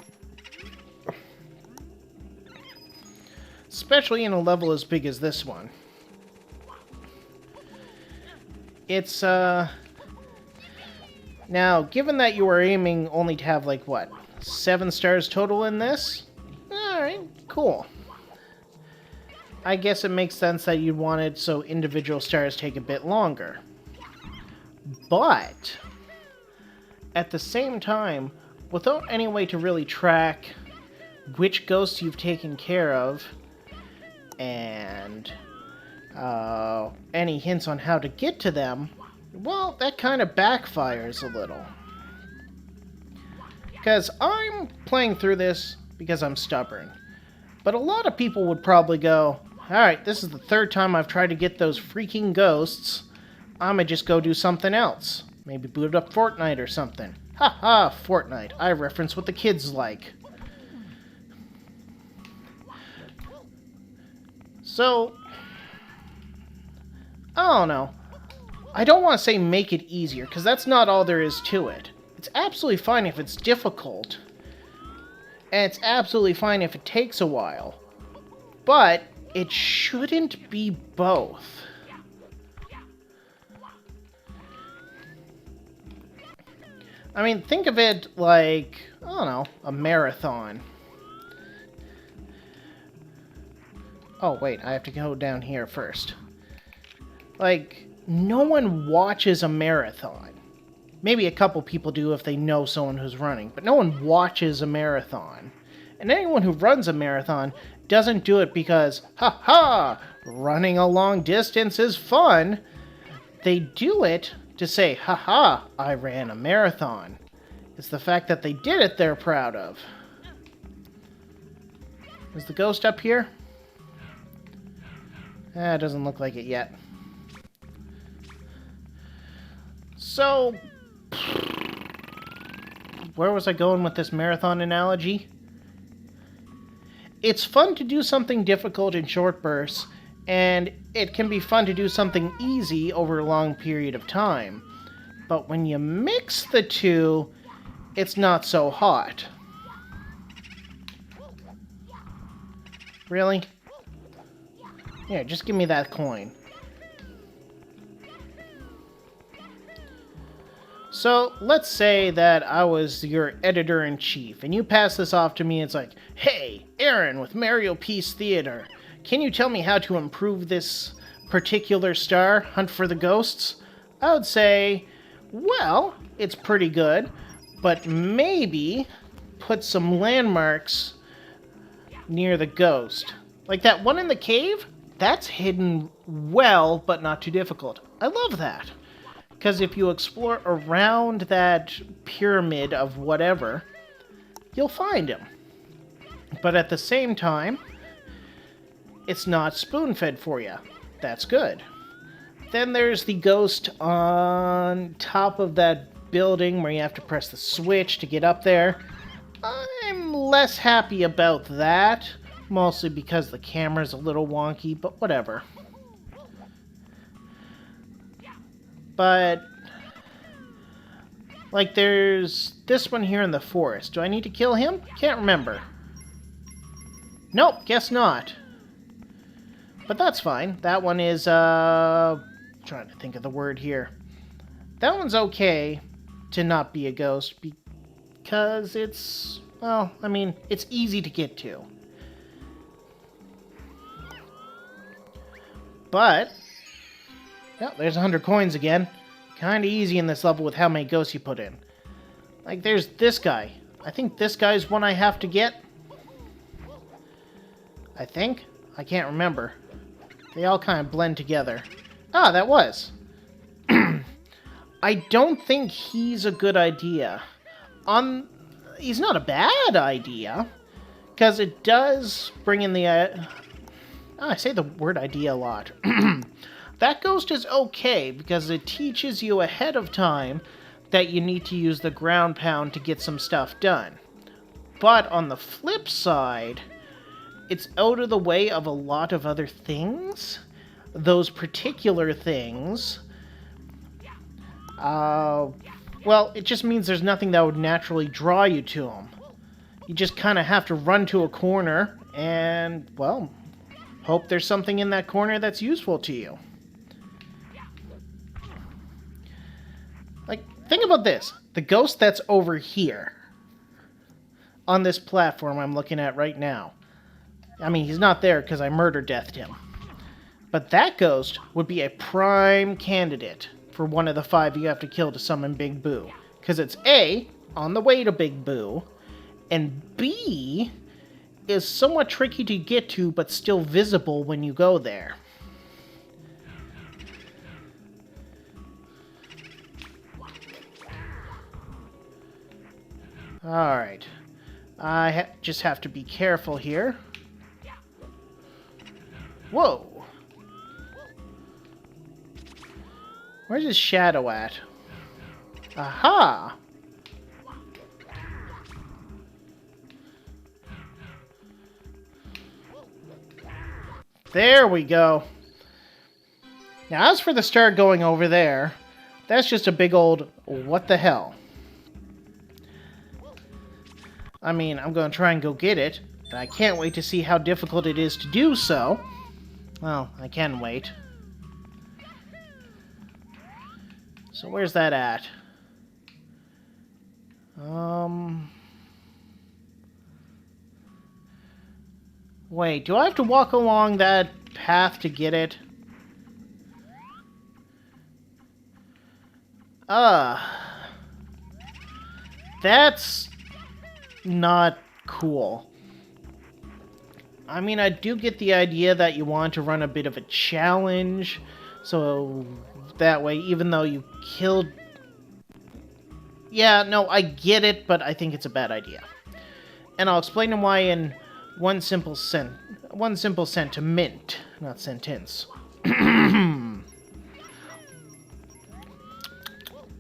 Especially in a level as big as this one. It's, now, given that you are aiming only to have, like, what, 7 stars total in this? Alright, cool. I guess it makes sense that you'd want it so individual stars take a bit longer. But, at the same time, without any way to really track which ghosts you've taken care of, and any hints on how to get to them, well, that kind of backfires a little. Because I'm playing through this because I'm stubborn. But a lot of people would probably go, alright, this is the 3rd time I've tried to get those freaking ghosts. I'ma just go do something else. Maybe boot up Fortnite or something. Haha, Fortnite. I reference what the kids like. So, I don't know. I don't want to say make it easier, because that's not all there is to it. It's absolutely fine if it's difficult. And it's absolutely fine if it takes a while. But it shouldn't be both. I mean, think of it like, I don't know, a marathon. Oh, wait, I have to go down here first. Like, no one watches a marathon. Maybe a couple people do if they know someone who's running, but no one watches a marathon. And anyone who runs a marathon doesn't do it because, ha, running a long distance is fun. They do it to say, ha, I ran a marathon. It's the fact that they did it they're proud of. Is the ghost up here? It doesn't look like it yet. So, where was I going with this marathon analogy? It's fun to do something difficult in short bursts, and it can be fun to do something easy over a long period of time. But when you mix the two, it's not so hot. Really? Yeah, just give me that coin. So, let's say that I was your editor-in-chief, and you pass this off to me, and it's like, hey, Aaron with Mario Peace Theater, can you tell me how to improve this particular star, Hunt for the Ghosts? I would say, well, it's pretty good, but maybe put some landmarks near the ghost. Like that one in the cave? That's hidden well, but not too difficult. I love that. Because if you explore around that pyramid of whatever, you'll find him. But at the same time, it's not spoon-fed for you. That's good. Then there's the ghost on top of that building where you have to press the switch to get up there. I'm less happy about that, mostly because the camera's a little wonky, but whatever. But, like, there's this one here in the forest. Do I need to kill him? Can't remember. Nope, guess not. But that's fine. That one is, trying to think of the word here. That one's okay to not be a ghost because it's, well, I mean, it's easy to get to. But, yeah, there's 100 coins again. Kinda easy in this level with how many ghosts you put in. Like, there's this guy. I think this guy's one I have to get. I think? I can't remember. They all kind of blend together. Ah, that was. I don't think he's a good idea. He's not a bad idea, because it does bring in the... I say the word idea a lot. That ghost is okay, because it teaches you ahead of time that you need to use the ground pound to get some stuff done. But on the flip side, it's out of the way of a lot of other things. Those particular things... well, it just means there's nothing that would naturally draw you to them. You just kind of have to run to a corner and, well, hope there's something in that corner that's useful to you. Like, think about this. The ghost that's over here, on this platform I'm looking at right now. I mean, he's not there because I murder-deathed him. But that ghost would be a prime candidate for one of the 5 you have to kill to summon Big Boo. Because it's A, on the way to Big Boo, and B, is somewhat tricky to get to, but still visible when you go there. Alright. I just have to be careful here. Whoa! Where's his shadow at? Aha! There we go. Now, as for the star going over there, that's just a big old what the hell. I mean, I'm going to try and go get it, and I can't wait to see how difficult it is to do so. Well, I can wait. So where's that at? Wait, do I have to walk along that path to get it? That's not cool. I mean, I do get the idea that you want to run a bit of a challenge, so that way, even though you killed... Yeah, no, I get it, but I think it's a bad idea. And I'll explain why in one simple sentiment, not sentence.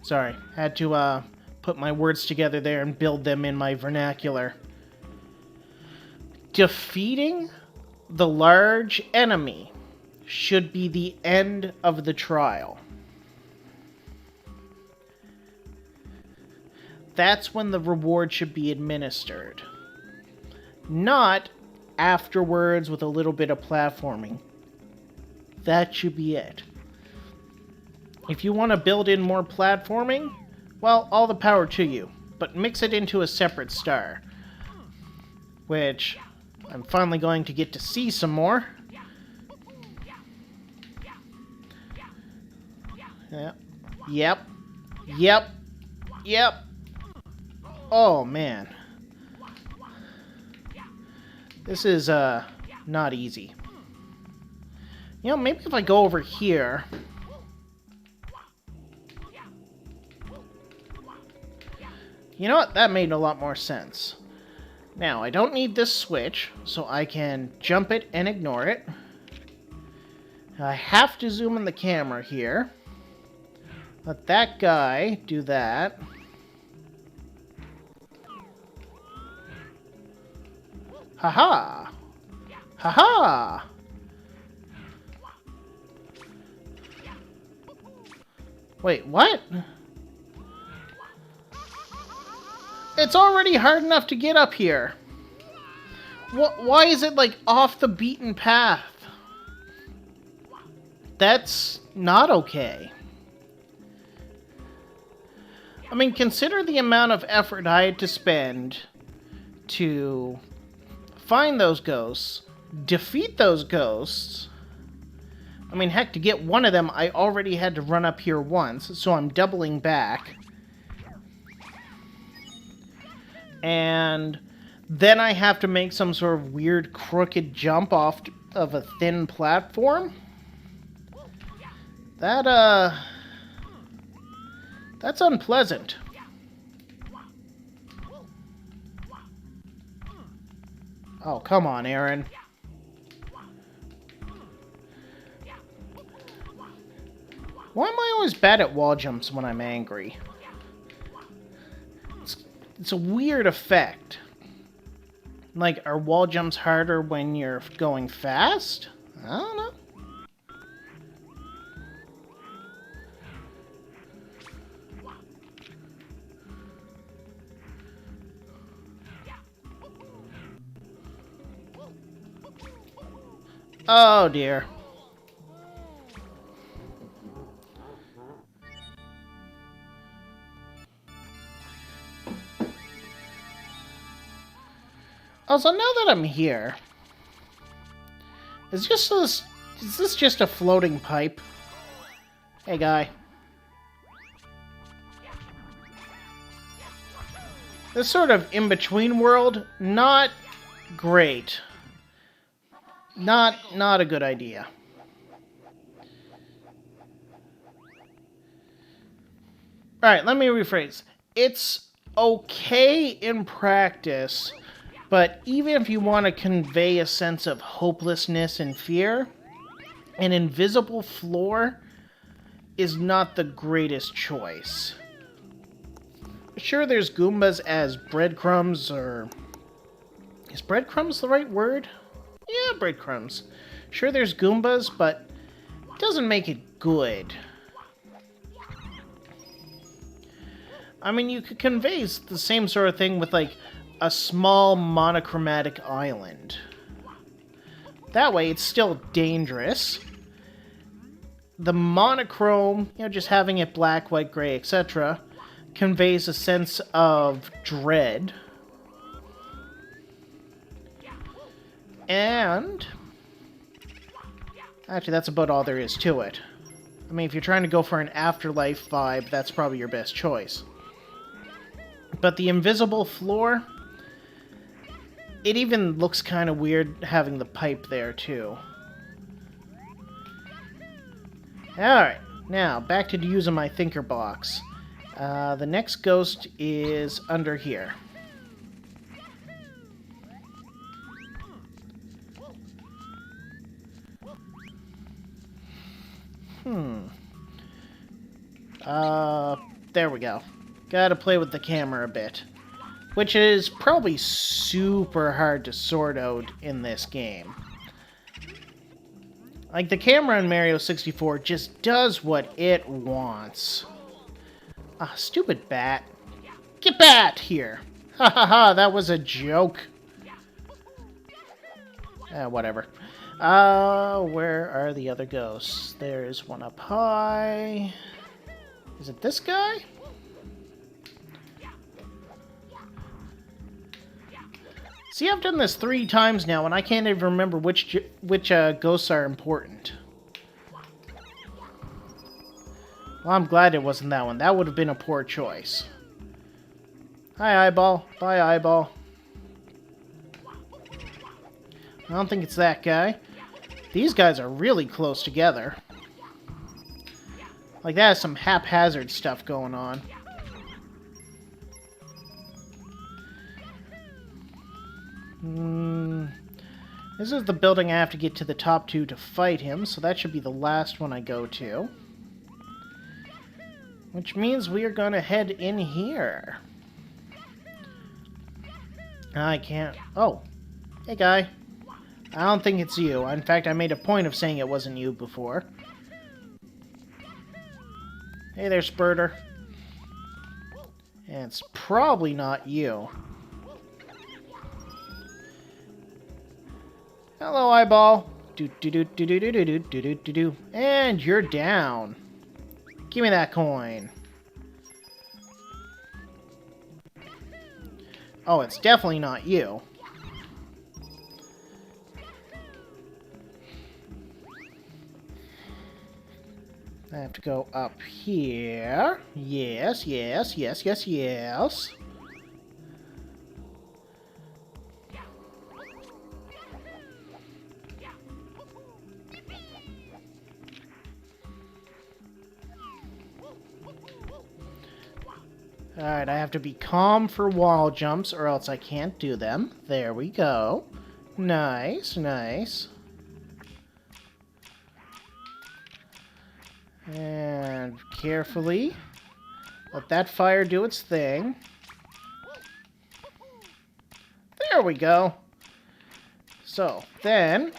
Sorry, had to put my words together there and build them in my vernacular. Defeating the large enemy should be the end of the trial. That's when the reward should be administered. Not afterwards with a little bit of platforming. That should be it. If you want to build in more platforming, well, all the power to you. But mix it into a separate star. Which I'm finally going to get to see some more. Yep. Oh, man. This is, not easy. You know, maybe if I go over here... You know what? That made a lot more sense. Now, I don't need this switch, so I can jump it and ignore it. I have to zoom in the camera here. Let that guy do that. Haha! Haha! Wait, what? It's already hard enough to get up here. Why is it, like, off the beaten path? That's not okay. I mean, consider the amount of effort I had to spend to find those ghosts, defeat those ghosts. I mean, heck, to get one of them, I already had to run up here once, so I'm doubling back. And then I have to make some sort of weird crooked jump off of a thin platform. That's unpleasant. Oh, come on, Aaron. Why am I always bad at wall jumps when I'm angry? It's a weird effect. Like, are wall jumps harder when you're going fast? I don't know. Oh dear. Also, now that I'm here, is this just a floating pipe? Hey, guy. This sort of in-between world, not great. Not a good idea. Alright, let me rephrase. It's okay in practice, but even if you want to convey a sense of hopelessness and fear, an invisible floor is not the greatest choice. Sure, there's Goombas as breadcrumbs, or... Is breadcrumbs the right word? Yeah, breadcrumbs. Sure, there's Goombas, but it doesn't make it good. I mean, you could convey the same sort of thing with, like, a small monochromatic island. That way, it's still dangerous. The monochrome, you know, just having it black, white, gray, etc., conveys a sense of dread. And actually, that's about all there is to it. I mean, if you're trying to go for an Afterlife vibe, that's probably your best choice. But the invisible floor, it even looks kind of weird having the pipe there, too. Alright, now, back to using my thinker box. The next ghost is under here. There we go. Gotta play with the camera a bit. Which is probably super hard to sort out in this game. Like, the camera in Mario 64 just does what it wants. Ah, stupid bat. Get bat here! Ha ha ha, that was a joke. Whatever. Where are the other ghosts? There's one up high. Is it this guy? See, I've done this 3 times now, and I can't even remember which ghosts are important. Well, I'm glad it wasn't that one. That would have been a poor choice. Hi, Eyeball. Bye, Eyeball. I don't think it's that guy. These guys are really close together. Like, that is some haphazard stuff going on. This is the building I have to get to the top to fight him, so that should be the last one I go to. Which means we are going to head in here. I can't... Oh. Hey, guy. I don't think it's you. In fact, I made a point of saying it wasn't you before. Hey there, Spurter. And it's probably not you. Hello, Eyeball. Do-do-do-do-do-do-do-do-do-do. And you're down. Give me that coin. Oh, it's definitely not you. I have to go up here. Yes, yes, yes, yes, yes. Alright, I have to be calm for wall jumps or else I can't do them. There we go. Nice, nice. And carefully let that fire do its thing. There we go. So, then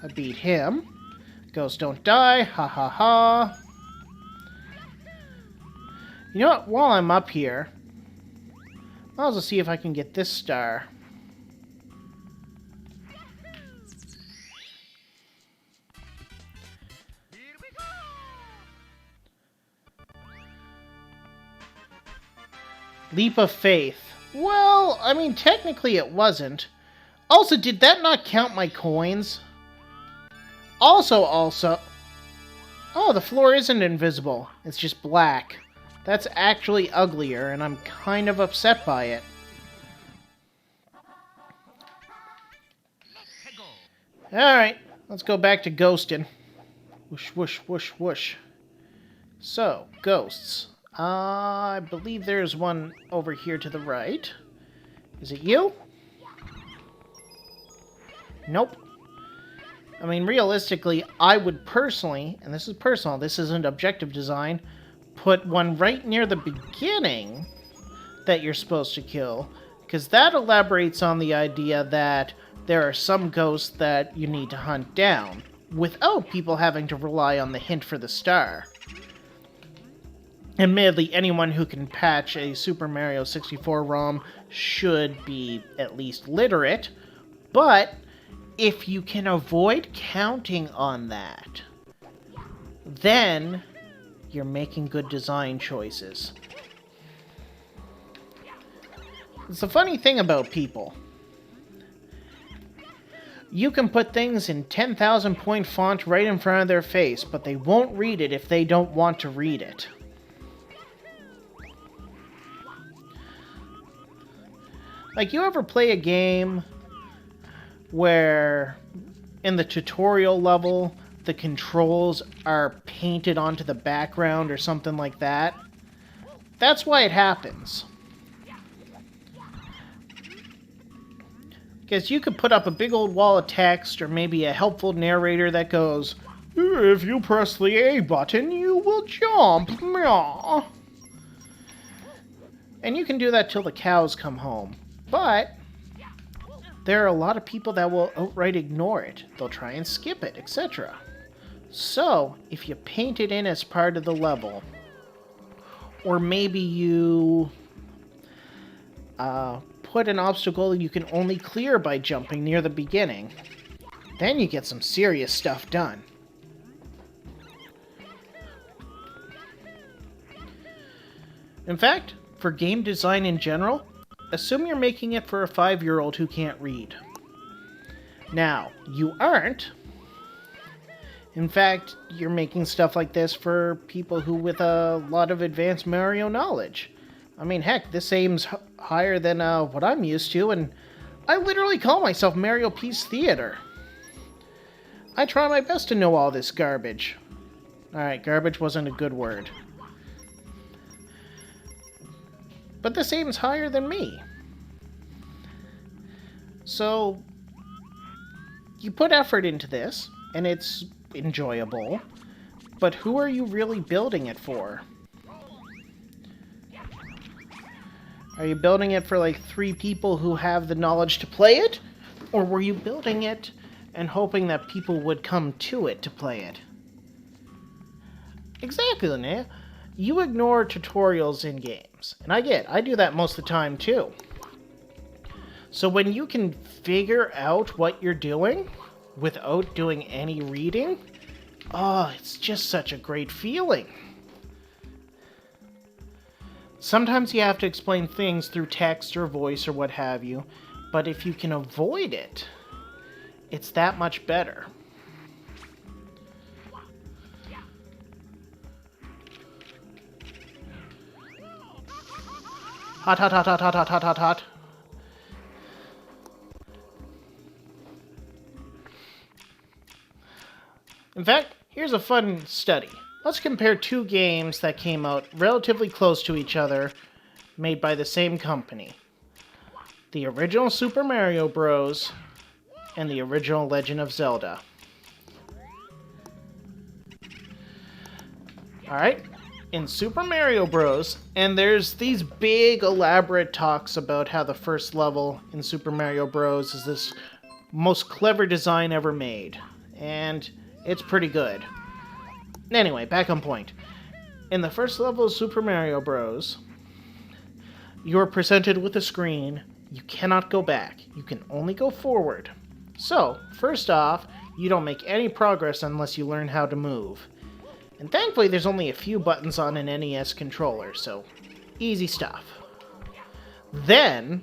I beat him. Ghosts don't die. Ha ha ha. You know what? While I'm up here, I'll also see if I can get this star. Leap of faith. Well, I mean, technically it wasn't. Also, did that not count my coins? Also... Oh, the floor isn't invisible. It's just black. That's actually uglier, and I'm kind of upset by it. Alright, let's go back to ghosting. Whoosh, whoosh, whoosh, whoosh. So, ghosts. I believe there's one over here to the right. Is it you? Nope. I mean, realistically, I would personally, and this is personal, this isn't objective design, put one right near the beginning that you're supposed to kill, because that elaborates on the idea that there are some ghosts that you need to hunt down, without people having to rely on the hint for the star. Admittedly, anyone who can patch a Super Mario 64 ROM should be at least literate, but if you can avoid counting on that, then you're making good design choices. It's the funny thing about people. You can put things in 10,000 point font right in front of their face, but they won't read it if they don't want to read it. Like, you ever play a game where in the tutorial level the controls are painted onto the background or something like that? That's why it happens. Because you could put up a big old wall of text or maybe a helpful narrator that goes, "If you press the A button, you will jump." Meow. And you can do that till the cows come home. But there are a lot of people that will outright ignore it. They'll try and skip it, etc. So, if you paint it in as part of the level, or maybe you put an obstacle you can only clear by jumping near the beginning, then you get some serious stuff done. In fact, for game design in general, assume you're making it for a 5-year-old who can't read. Now, you aren't. In fact, you're making stuff like this for people who with a lot of advanced Mario knowledge. I mean, heck, this aims higher than what I'm used to, and I literally call myself Mario Peace Theater. I try my best to know all this garbage. Alright, garbage wasn't a good word. But this aims higher than me. So, you put effort into this, and it's enjoyable, but who are you really building it for? Are you building it for like 3 people who have the knowledge to play it? Or were you building it and hoping that people would come to it to play it? Exactly, Linnea. You ignore tutorials in games. And I do that most of the time too. So when you can figure out what you're doing without doing any reading, oh, it's just such a great feeling. Sometimes you have to explain things through text or voice or what have you, but if you can avoid it, it's that much better. Hot, hot, hot, hot, hot, hot, hot, hot, hot. In fact, here's a fun study. Let's compare 2 games that came out relatively close to each other, made by the same company. The original Super Mario Bros. And the original Legend of Zelda. Alright, in Super Mario Bros., and there's these big elaborate talks about how the first level in Super Mario Bros. Is this most clever design ever made. And it's pretty good. Anyway, back on point. In the first level of Super Mario Bros., you're presented with a screen. You cannot go back. You can only go forward. So, first off, you don't make any progress unless you learn how to move. And thankfully, there's only a few buttons on an NES controller, so easy stuff. Then,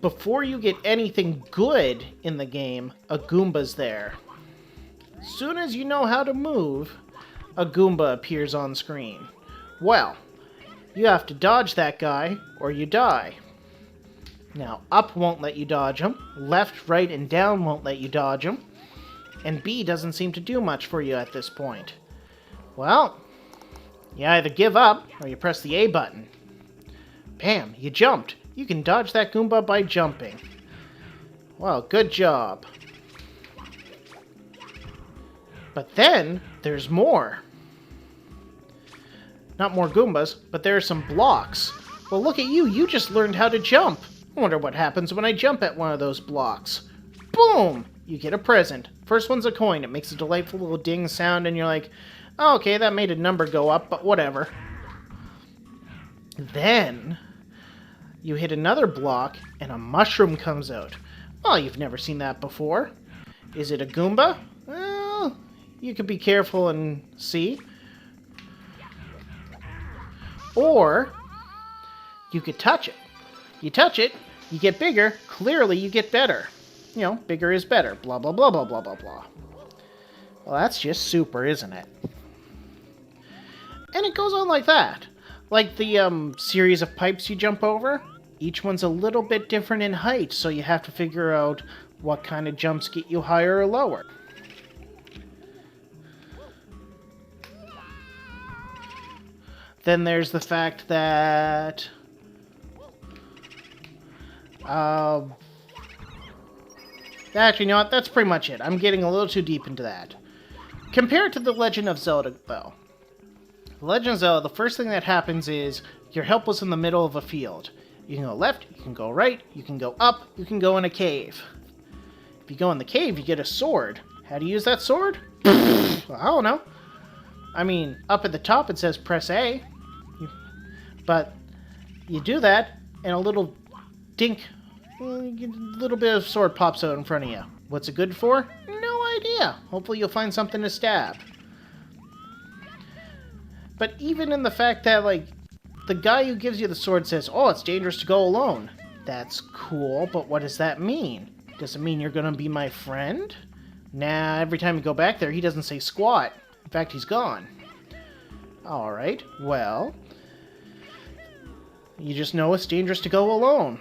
before you get anything good in the game, a Goomba's there. Soon as you know how to move, a Goomba appears on screen. Well, you have to dodge that guy, or you die. Now, up won't let you dodge him, left, right, and down won't let you dodge him, and B doesn't seem to do much for you at this point. Well, you either give up, or you press the A button. Bam, you jumped. You can dodge that Goomba by jumping. Well, good job. But then, there's more. Not more Goombas, but there are some blocks. Well, look at you. You just learned how to jump. I wonder what happens when I jump at one of those blocks. Boom! You get a present. First one's a coin. It makes a delightful little ding sound, and you're like, oh, okay, that made a number go up, but whatever. Then, you hit another block, and a mushroom comes out. Oh, you've never seen that before. Is it a Goomba? Well, you could be careful and see. Or, You could touch it. You touch it, you get bigger, clearly you get better. You know, bigger is better, blah, blah, blah, blah, blah, blah, blah. Well, that's just super, isn't it? And it goes on like that. Like the series of pipes you jump over, each one's a little bit different in height, so you have to figure out what kind of jumps get you higher or lower. Then there's the fact that actually, you know what? That's pretty much it. I'm getting a little too deep into that. Compared to The Legend of Zelda, though. The Legend of Zelda, the first thing that happens is you're helpless in the middle of a field. You can go left, you can go right, you can go up, you can go in a cave. If you go in the cave, you get a sword. How do you use that sword? I don't know. I mean, up at the top it says press A. But you do that, and a little dink, a little bit of sword pops out in front of you. What's it good for? No idea. Hopefully you'll find something to stab. But even in the fact that, like, the guy who gives you the sword says, oh, it's dangerous to go alone. That's cool, but what does that mean? Does it mean you're gonna be my friend? Nah, every time you go back there, he doesn't say squat. In fact, he's gone. Alright, well, you just know it's dangerous to go alone.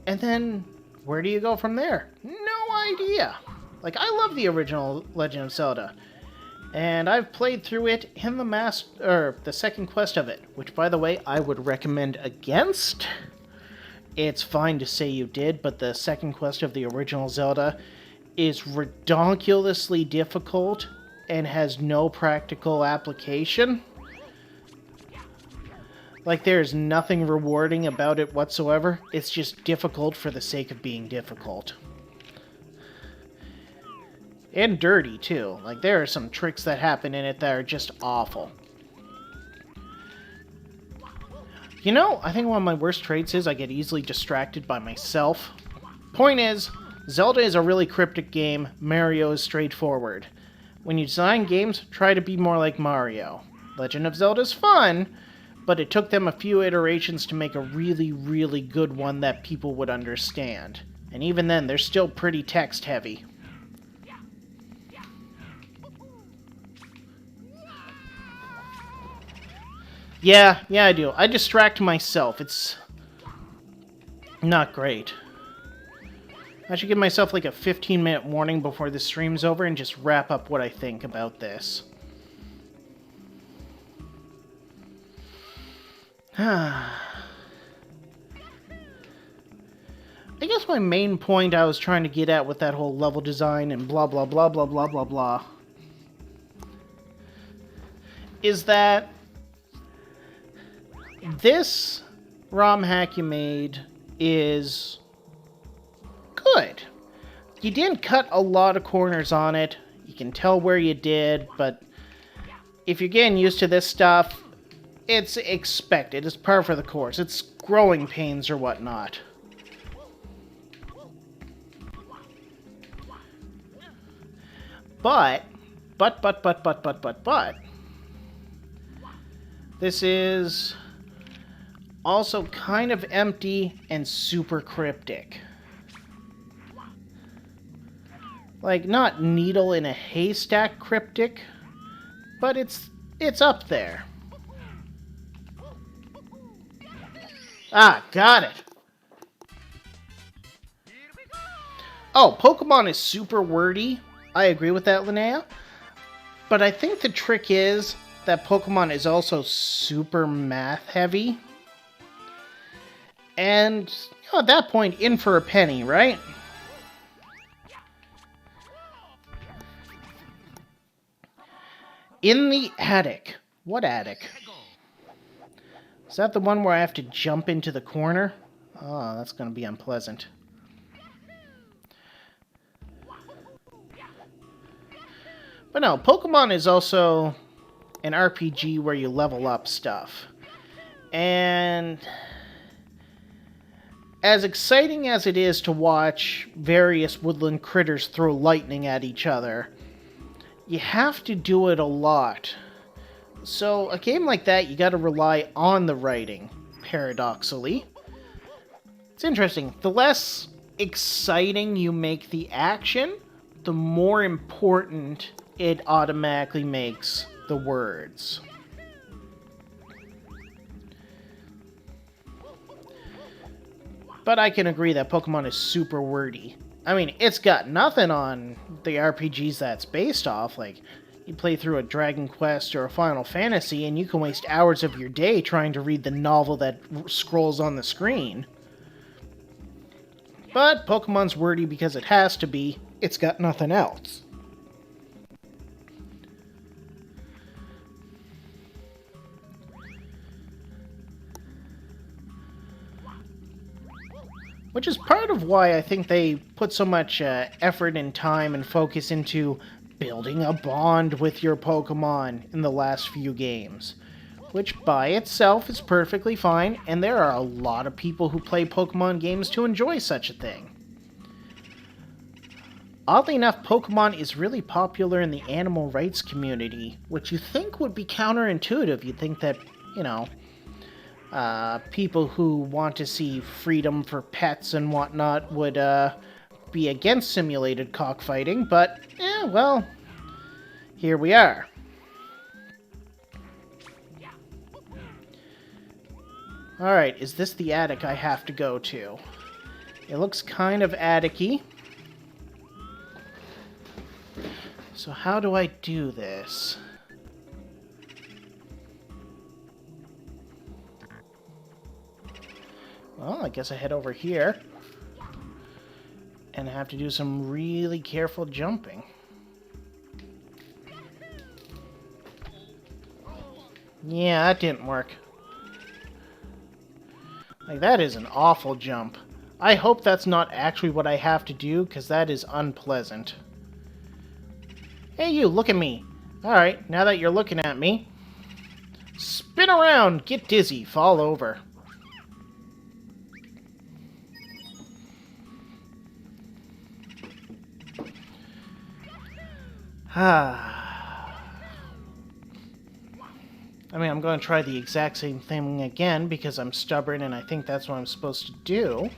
And then, where do you go from there? No idea. Like, I love the original Legend of Zelda. And I've played through it in the second quest of it, which, by the way, I would recommend against. It's fine to say you did, but the second quest of the original Zelda is ridiculously difficult and has no practical application. Like, there's nothing rewarding about it whatsoever. It's just difficult for the sake of being difficult. And dirty, too. Like, there are some tricks that happen in it that are just awful. You know, I think one of my worst traits is I get easily distracted by myself. Point is, Zelda is a really cryptic game, Mario is straightforward. When you design games, try to be more like Mario. Legend of Zelda is fun, but it took them a few iterations to make a really, really good one that people would understand. And even then, they're still pretty text-heavy. Yeah, I do. I distract myself. It's not great. I should give myself like a 15-minute warning before this stream's over and just wrap up what I think about this. I guess my main point I was trying to get at with that whole level design and blah blah blah blah blah blah blah is that this ROM hack you made is good. You didn't cut a lot of corners on it. You can tell where you did, but if you're getting used to this stuff, it's expected. It's par for the course. It's growing pains or whatnot. But, this is also kind of empty and super cryptic. Like, not needle in a haystack cryptic, but it's up there. Ah, got it. Oh, Pokemon is super wordy. I agree with that, Linnea. But I think the trick is that Pokemon is also super math heavy. And, you know, at that point, in for a penny, right? In the attic. What attic? Is that the one where I have to jump into the corner? Oh, that's going to be unpleasant. But no, Pokemon is also an RPG where you level up stuff. And as exciting as it is to watch various woodland critters throw lightning at each other, you have to do it a lot So, a game like that, you gotta rely on the writing, paradoxically. It's interesting. The less exciting you make the action, the more important it automatically makes the words. But I can agree that Pokemon is super wordy. I mean, it's got nothing on the RPGs that's based off. Like, you play through a Dragon Quest or a Final Fantasy, and you can waste hours of your day trying to read the novel that scrolls on the screen. But Pokemon's wordy because it has to be. It's got nothing else. Which is part of why I think they put so much effort and time and focus into building a bond with your Pokemon in the last few games. Which by itself is perfectly fine, and there are a lot of people who play Pokemon games to enjoy such a thing. Oddly enough, Pokemon is really popular in the animal rights community, which you think would be counterintuitive. You'd think that, you know, people who want to see freedom for pets and whatnot would be against simulated cockfighting, but, well, here we are. Alright, is this the attic I have to go to? It looks kind of attic-y. So how do I do this? Well, I guess I head over here. And I have to do some really careful jumping. Yeah, that didn't work. Like, that is an awful jump. I hope that's not actually what I have to do, because that is unpleasant. Hey, you, look at me. Alright, now that you're looking at me, spin around, get dizzy, fall over. I mean, I'm going to try the exact same thing again because I'm stubborn and I think that's what I'm supposed to do.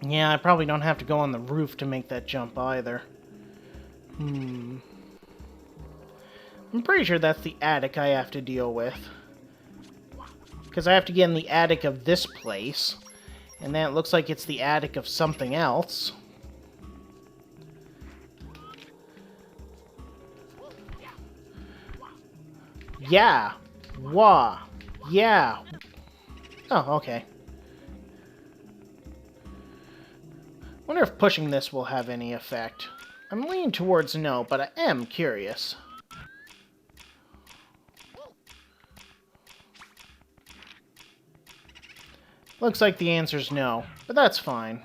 Yeah, I probably don't have to go on the roof to make that jump either. I'm pretty sure that's the attic I have to deal with. Because I have to get in the attic of this place. And then it looks like it's the attic of something else. Yeah. Wah. Yeah. Oh, okay. Wonder if pushing this will have any effect. I'm leaning towards no, but I am curious. Looks like the answer's no, but that's fine.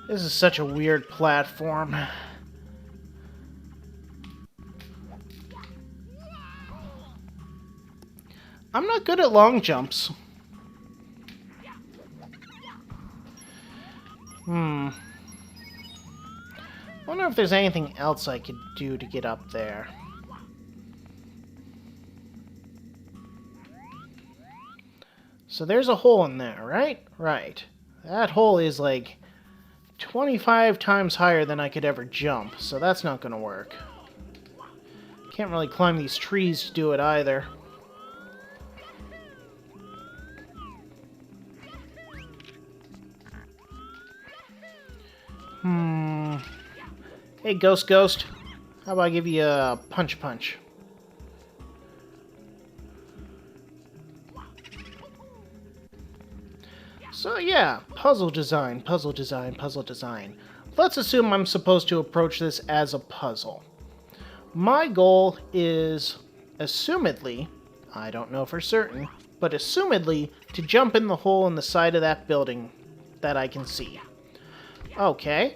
This is such a weird platform. I'm not good at long jumps. Wonder if there's anything else I could do to get up there. So there's a hole in there, right? Right. That hole is like 25 times higher than I could ever jump, so that's not gonna work. Can't really climb these trees to do it either. Hey, Ghost. How about I give you a punch? So yeah, puzzle design. Let's assume I'm supposed to approach this as a puzzle. My goal is, assumedly, I don't know for certain, but assumedly, to jump in the hole in the side of that building that I can see. Okay.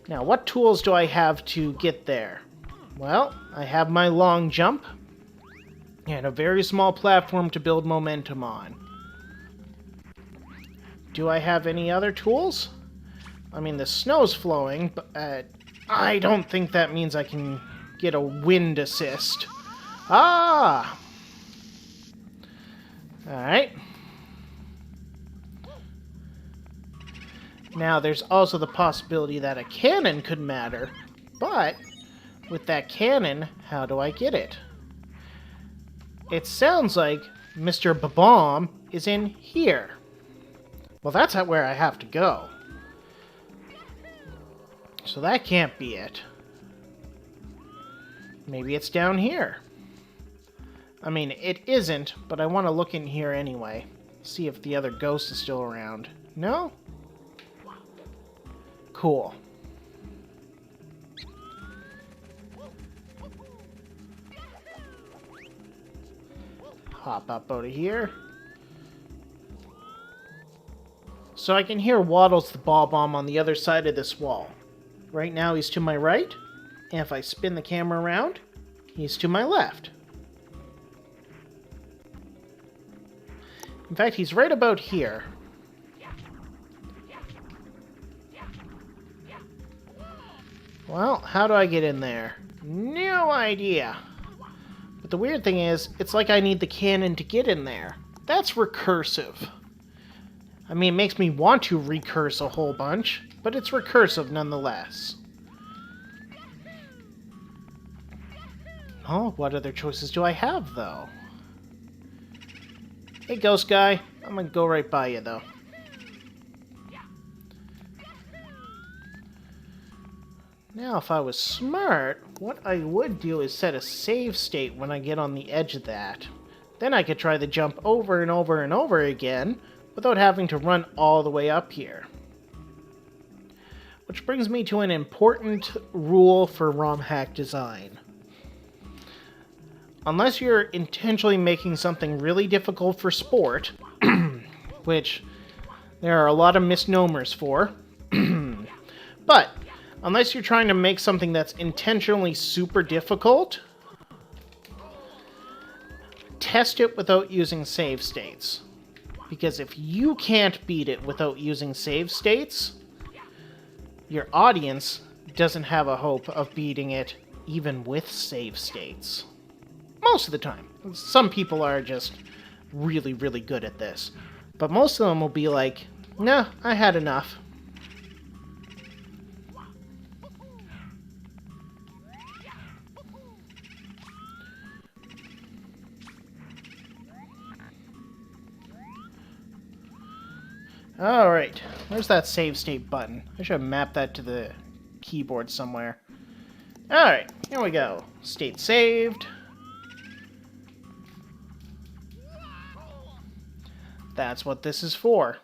Now, what tools do I have to get there? Well, I have my long jump and a very small platform to build momentum on. Do I have any other tools? I mean, the snow's flowing, but I don't think that means I can get a wind assist. Ah! Alright. Now, there's also the possibility that a cannon could matter, but with that cannon, how do I get it? It sounds like Mr. Babomb is in here. Well, that's where I have to go. So that can't be it. Maybe it's down here. I mean, it isn't, but I want to look in here anyway. See if the other ghost is still around. No? Cool. Hop up out of here. So I can hear Waddles the Bob-omb on the other side of this wall. Right now he's to my right, and if I spin the camera around, he's to my left. In fact, he's right about here. Well, how do I get in there? No idea. But the weird thing is, it's like I need the cannon to get in there. That's recursive. I mean, it makes me want to recurse a whole bunch, but it's recursive nonetheless. Oh, what other choices do I have, though? Hey, ghost guy. I'm gonna go right by you, though. Now, if I was smart, what I would do is set a save state when I get on the edge of that. Then I could try the jump over and over and over again, without having to run all the way up here. Which brings me to an important rule for ROMhack design. Unless you're intentionally making something really difficult for sport, which there are a lot of misnomers for, but unless you're trying to make something that's intentionally super difficult, test it without using save states. Because if you can't beat it without using save states, your audience doesn't have a hope of beating it even with save states. Most of the time. Some people are just really, really good at this. But most of them will be like, nah, I had enough. Alright, where's that save state button? I should have mapped that to the keyboard somewhere. Alright, here we go. State saved. That's what this is for.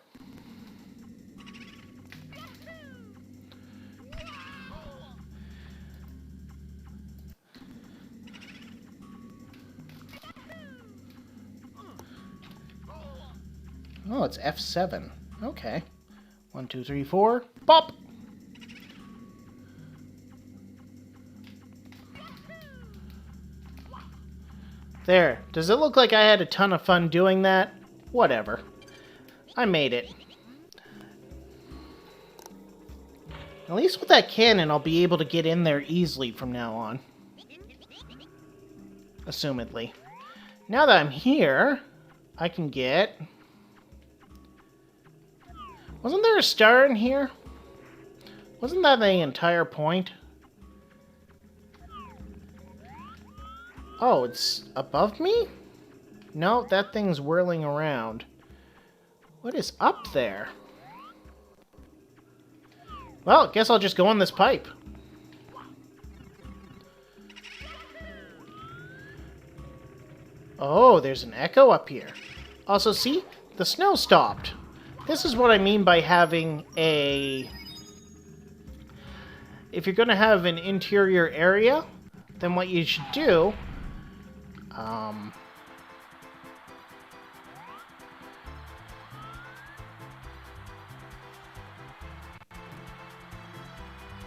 Oh, it's F7. Okay. 1, 2, 3, 4. Bop! There. Does it look like I had a ton of fun doing that? Whatever. I made it. At least with that cannon, I'll be able to get in there easily from now on. Assumedly. Now that I'm here, I can get... Wasn't there a star in here? Wasn't that the entire point? Oh, it's above me? No, that thing's whirling around. What is up there? Well, guess I'll just go on this pipe. Oh, there's an echo up here. Also, see? The snow stopped. This is what I mean by having a... If you're going to have an interior area, then what you should do...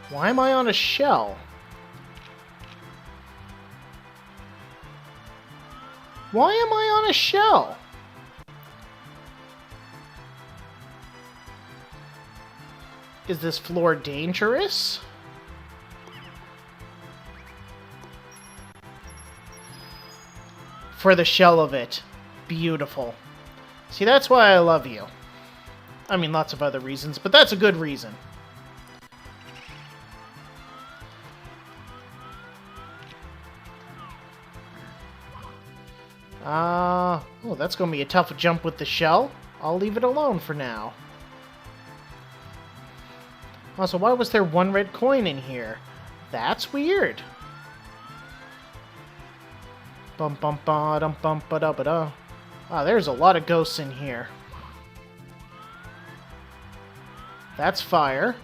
Why am I on a shell? Why am I on a shell? Is this floor dangerous? For the shell of it. Beautiful. See, that's why I love you. I mean, lots of other reasons, but that's a good reason. Oh, that's going to be a tough jump with the shell. I'll leave it alone for now. Also, why was there one red coin in here? That's weird. Bum bum ba dum bum ba da ba da. Ah, there's a lot of ghosts in here. That's fire.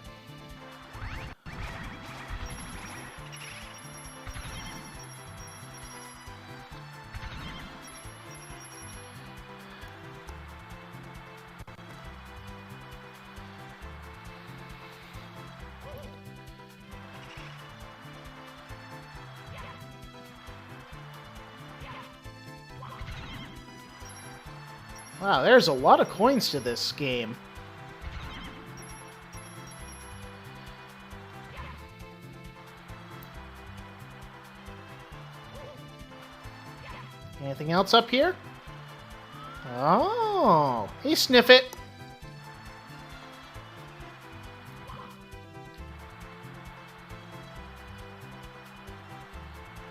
Wow, there's a lot of coins to this game. Anything else up here? Oh, hey, sniff it.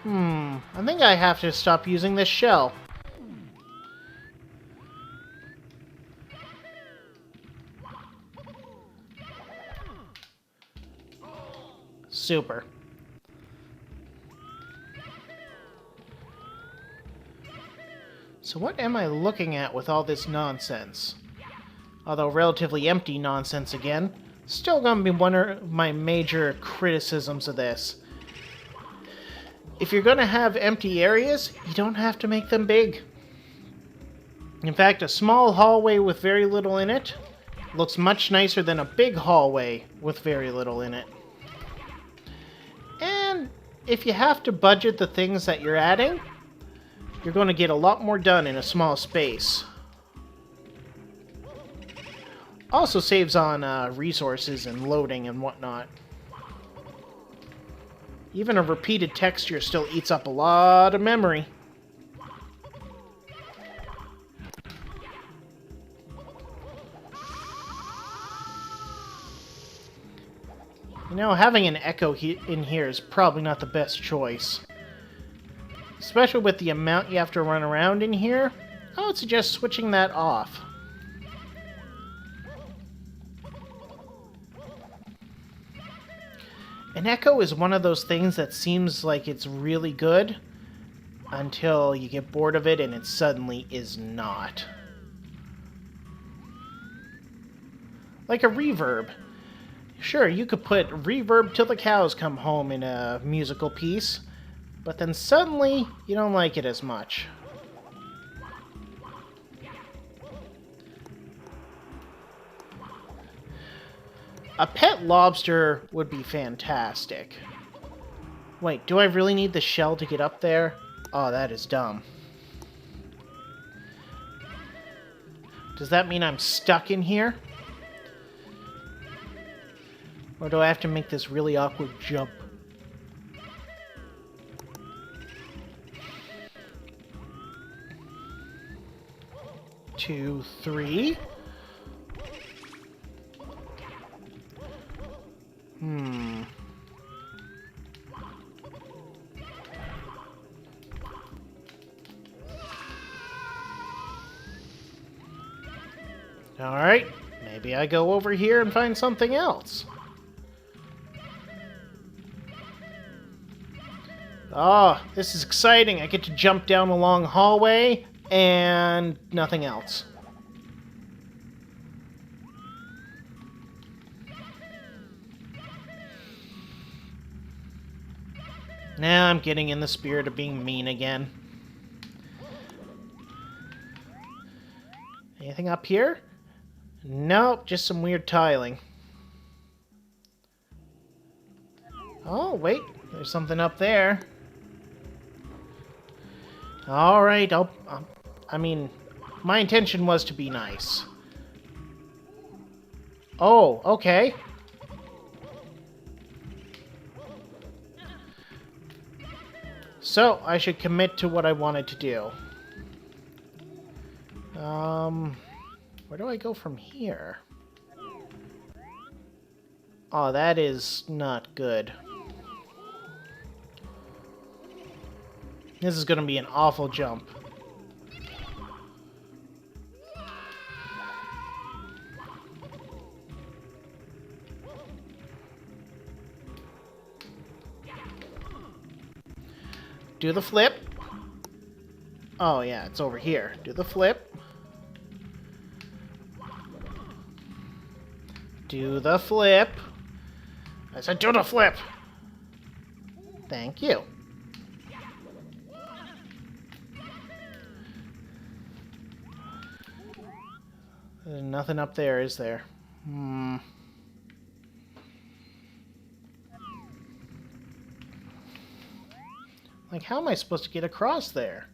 I think I have to stop using this shell. Super. So what am I looking at with all this nonsense? Although relatively empty nonsense again, still gonna be one of my major criticisms of this. If you're gonna have empty areas, you don't have to make them big. In fact, a small hallway with very little in it looks much nicer than a big hallway with very little in it. And if you have to budget the things that you're adding, you're going to get a lot more done in a small space. Also saves on resources and loading and whatnot. Even a repeated texture still eats up a lot of memory. You know, having an echo in here is probably not the best choice. Especially with the amount you have to run around in here, I would suggest switching that off. An echo is one of those things that seems like it's really good until you get bored of it and it suddenly is not. Like a reverb. Sure, you could put reverb till the cows come home in a musical piece, but then suddenly you don't like it as much. A pet lobster would be fantastic. Wait, do I really need the shell to get up there? Oh, that is dumb. Does that mean I'm stuck in here? Or do I have to make this really awkward jump? Two, three. Alright, maybe I go over here and find something else. Oh, this is exciting. I get to jump down a long hallway and nothing else. Now I'm getting in the spirit of being mean again. Anything up here? Nope, just some weird tiling. Oh, wait. There's something up there. Alright, I mean, my intention was to be nice. Oh, okay. So, I should commit to what I wanted to do. Where do I go from here? Oh, that is not good. This is going to be an awful jump. Do the flip. Oh, yeah, it's over here. Do the flip. Do the flip. I said do the flip. Thank you. There's nothing up there, is there? Like, how am I supposed to get across there?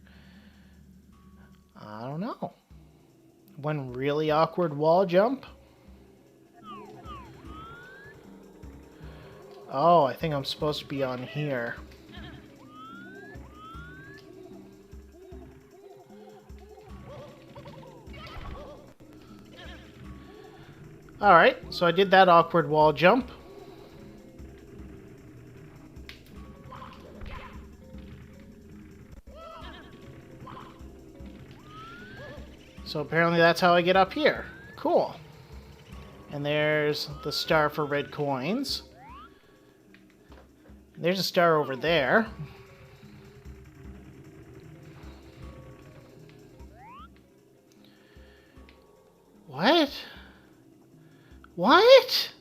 I don't know. One really awkward wall jump? Oh, I think I'm supposed to be on here. Alright, so I did that awkward wall jump. So apparently that's how I get up here. Cool. And there's the star for red coins. There's a star over there. What? What?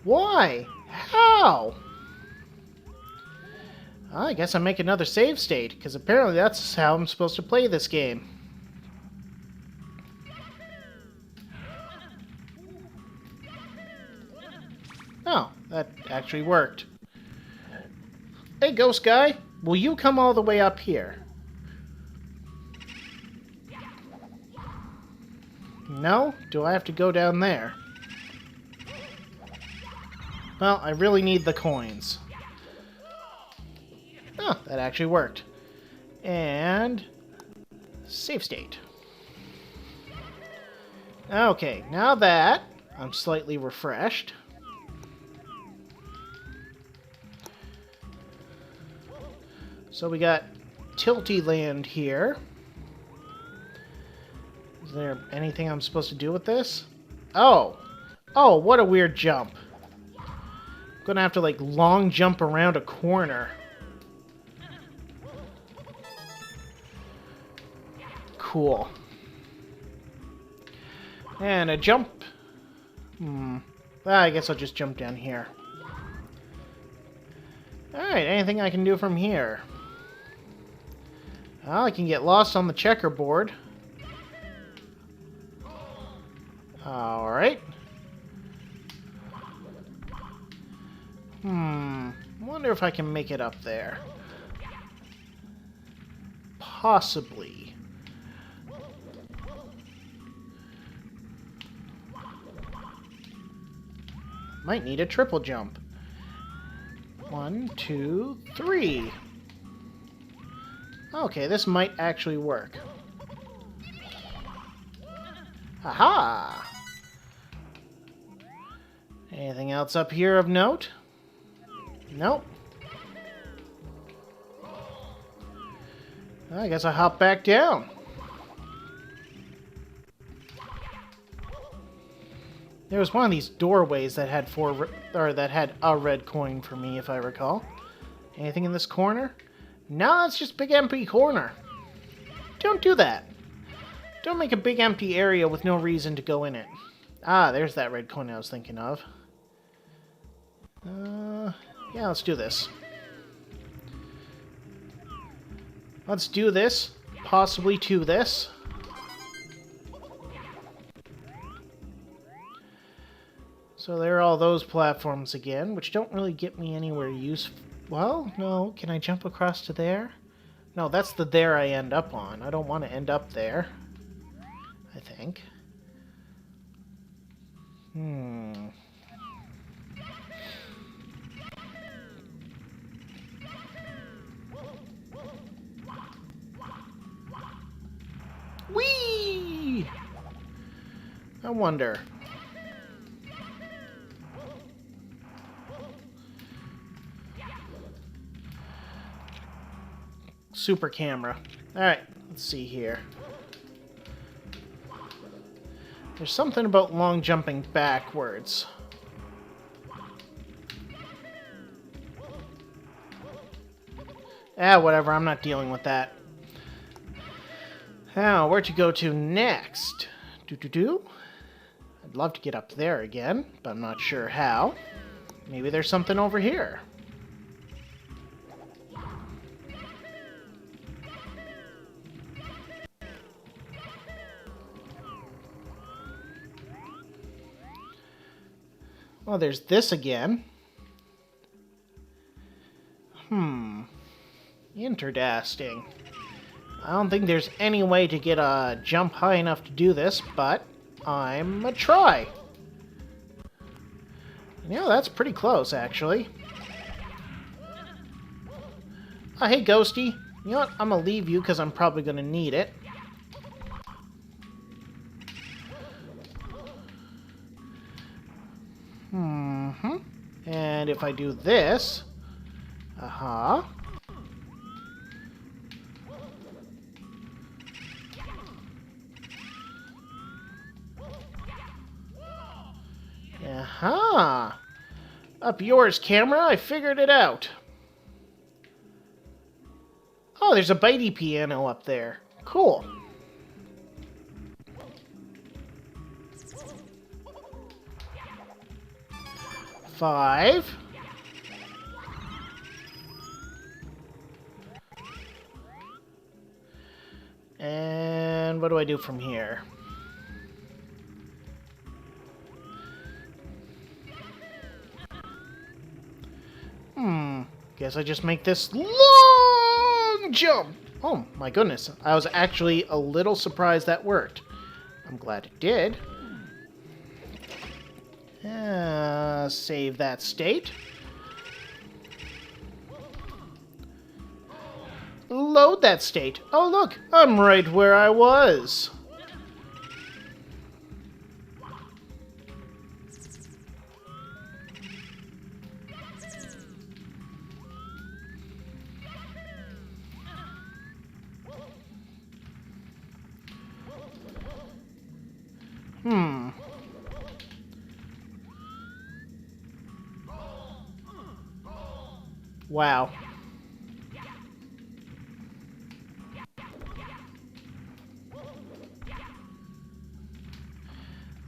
Why? How? Well, I guess I make another save state, because apparently that's how I'm supposed to play this game. Oh, that actually worked. Hey, ghost guy, will you come all the way up here? No? Do I have to go down there? Well, I really need the coins. Oh, that actually worked. And save state. Okay, now that I'm slightly refreshed. So we got Tilty Land here. Is there anything I'm supposed to do with this? Oh! Oh, what a weird jump. I'm gonna have to, like, long jump around a corner. Cool. And a jump. I guess I'll just jump down here. Alright, anything I can do from here? Well, I can get lost on the checkerboard. Alright. Wonder if I can make it up there. Possibly. Might need a triple jump. 1, 2, 3. Okay, this might actually work. Aha! Anything else up here of note? Nope. I guess I hop back down. There was one of these doorways that had that had a red coin for me, if I recall. Anything in this corner? No, it's just big empty corner. Don't do that. Don't make a big empty area with no reason to go in it. Ah, there's that red coin I was thinking of. Yeah, let's do this. Let's do this. Possibly to this. So there are all those platforms again, which don't really get me anywhere useful. Well, no. Can I jump across to there? No, that's the there I end up on. I don't want to end up there. I think. I wonder. Super camera. Alright, let's see here. There's something about long jumping backwards. Ah, whatever, I'm not dealing with that. Now, where'd you go to next? Doo-doo-doo? I'd love to get up there again, but I'm not sure how. Maybe there's something over here. Well, there's this again. Interesting. I don't think there's any way to get a jump high enough to do this, but I'm a try. Yeah, that's pretty close, actually. Oh, hey, Ghosty. You know what? I'm gonna leave you because I'm probably gonna need it. And if I do this... Aha. Aha! Up yours, camera. I figured it out. Oh, there's a bitey piano up there. Cool. Five. And what do I do from here? Guess I just make this long jump. Oh my goodness. I was actually a little surprised that worked. I'm glad it did. Save that state. Load that state. Oh look, I'm right where I was. Wow.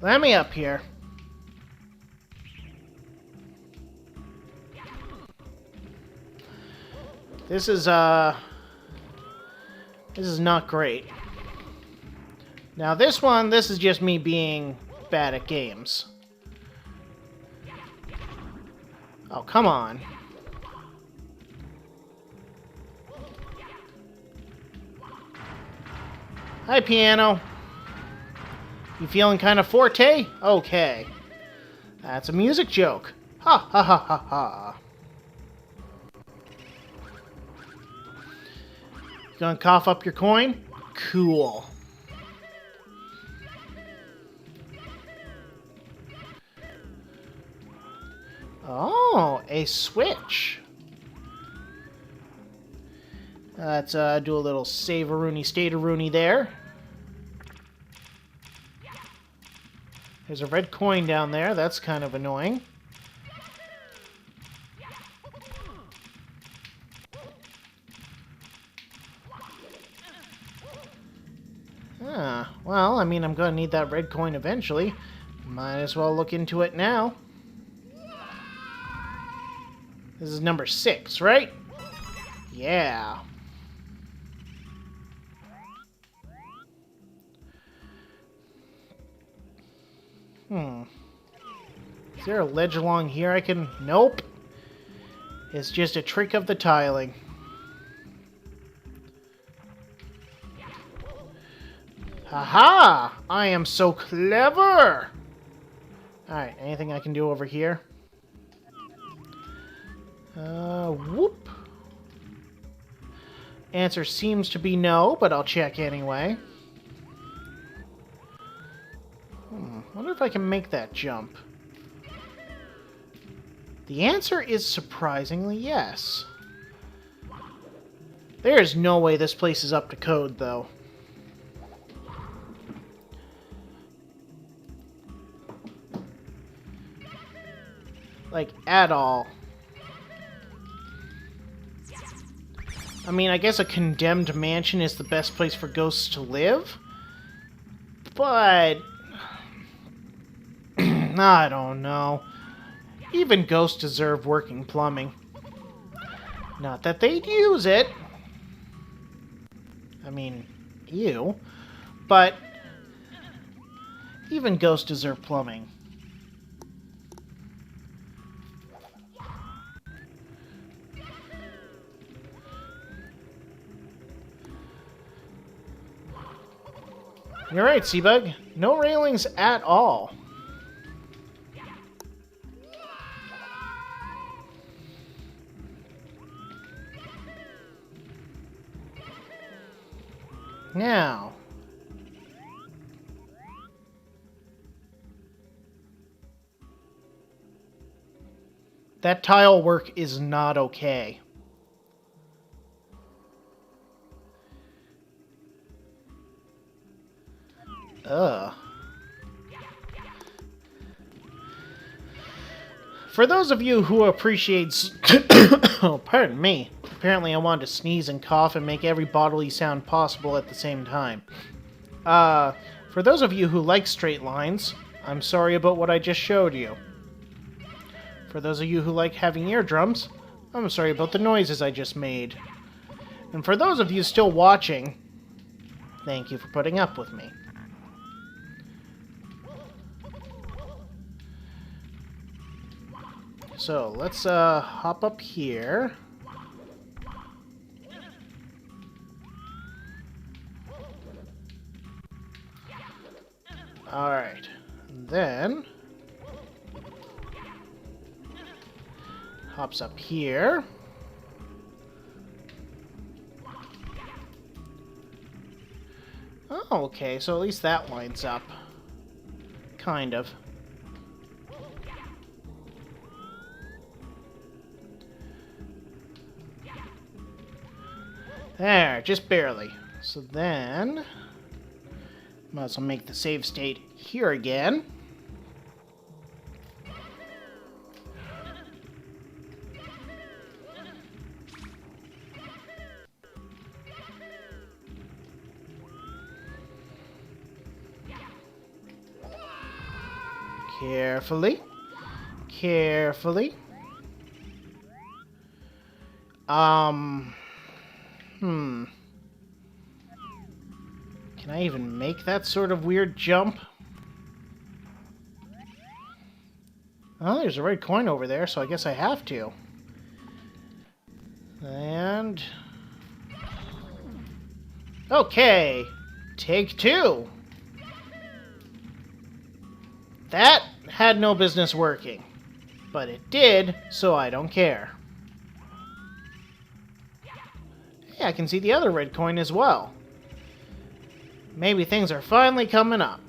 Let me up here. This is not great. Now this is just me being bad at games. Oh, come on. Hi, piano. You feeling kind of forte? Okay. That's a music joke. Ha ha ha ha ha. You gonna cough up your coin? Cool. Oh, a switch. Let's do a little save-a-rooney, state-a-rooney there. There's a red coin down there. That's kind of annoying. Well, I mean, I'm going to need that red coin eventually. Might as well look into it now. This is number 6, right? Yeah. Is there a ledge along here I can... Nope. It's just a trick of the tiling. Haha! I am so clever! Alright, anything I can do over here? Whoop. Answer seems to be no, but I'll check anyway. Wonder if I can make that jump. The answer is surprisingly yes. There's no way this place is up to code, though. Like, at all. I mean, I guess a condemned mansion is the best place for ghosts to live, but I don't know. Even ghosts deserve working plumbing. Not that they'd use it. I mean, you. But even ghosts deserve plumbing. You're right, Seabug. No railings at all. Now, that tile work is not okay. Ugh. For those of you who appreciate... oh, pardon me. Apparently I wanted to sneeze and cough and make every bodily sound possible at the same time. For those of you who like straight lines, I'm sorry about what I just showed you. For those of you who like having eardrums, I'm sorry about the noises I just made. And for those of you still watching, thank you for putting up with me. So, let's hop up here. Alright. Then hops up here. Oh, okay, so at least that lines up. Kind of. There, just barely. So then, might as well make the save state here again. Carefully. Carefully. Can I even make that sort of weird jump? Oh, there's a red coin over there, so I guess I have to. And... okay. Take two. That had no business working. But it did, so I don't care. Hey, I can see the other red coin as well. Maybe things are finally coming up.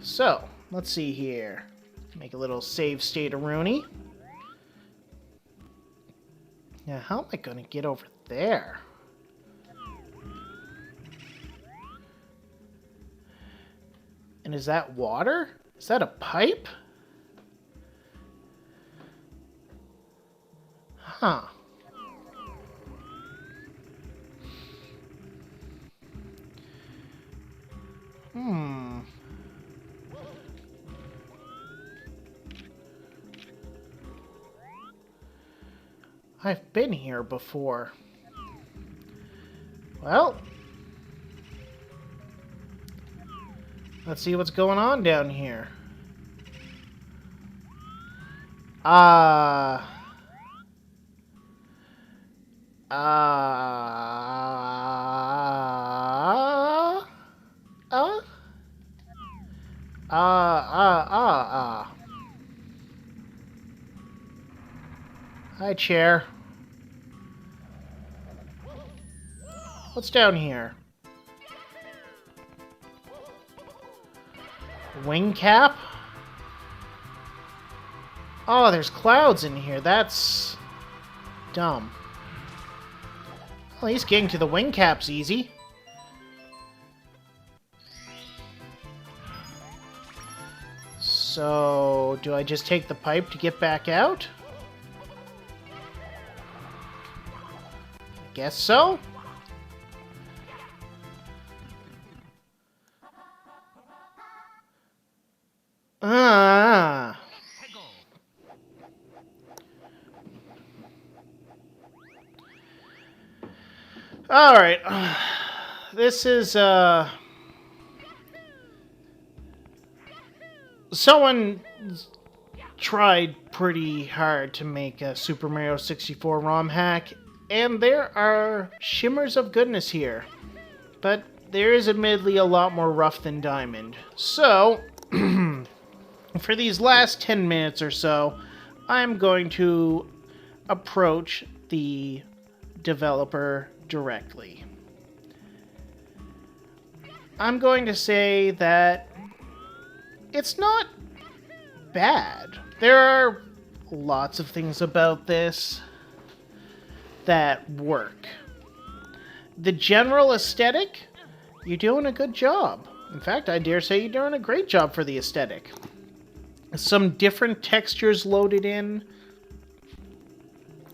So, let's see here. Make a little save state-a-rooney. Now, how am I going to get over there? And is that water? Is that a pipe? Huh. I've been here before. Well, let's see what's going on down here. Hi, chair. What's down here? Wing cap? Oh, there's clouds in here. That's dumb. At least getting to the wing cap's easy. So, do I just take the pipe to get back out? I guess so. Ah. Alright. This is, someone tried pretty hard to make a Super Mario 64 ROM hack, and there are shimmers of goodness here. But there is admittedly a lot more rough than diamond. So, for these last 10 minutes or so, I'm going to approach the developer directly. I'm going to say that it's not bad. There are lots of things about this that work. The general aesthetic, you're doing a good job. In fact, I dare say you're doing a great job for the aesthetic. Some different textures loaded in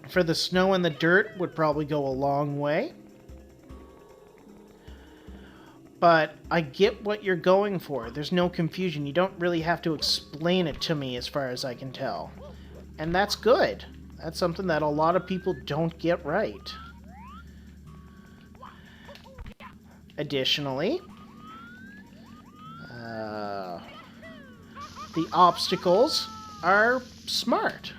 for the snow and the dirt would probably go a long way. But I get what you're going for. There's no confusion. You don't really have to explain it to me as far as I can tell. And that's good. That's something that a lot of people don't get right. Additionally, the obstacles are smart,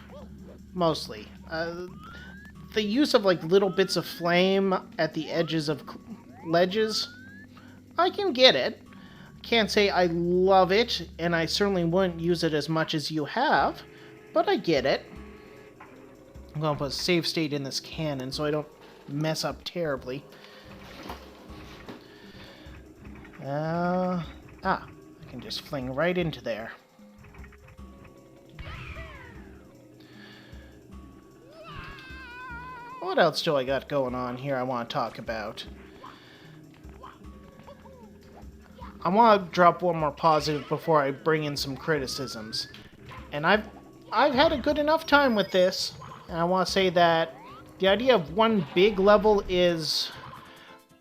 mostly. The use of like little bits of flame at the edges of ledges, I can get it. Can't say I love it, and I certainly wouldn't use it as much as you have, but I get it. I'm going to put a save state in this cannon so I don't mess up terribly. I can just fling right into there. What else do I got going on here I want to talk about? I want to drop one more positive before I bring in some criticisms. And I've had a good enough time with this, and I want to say that the idea of one big level is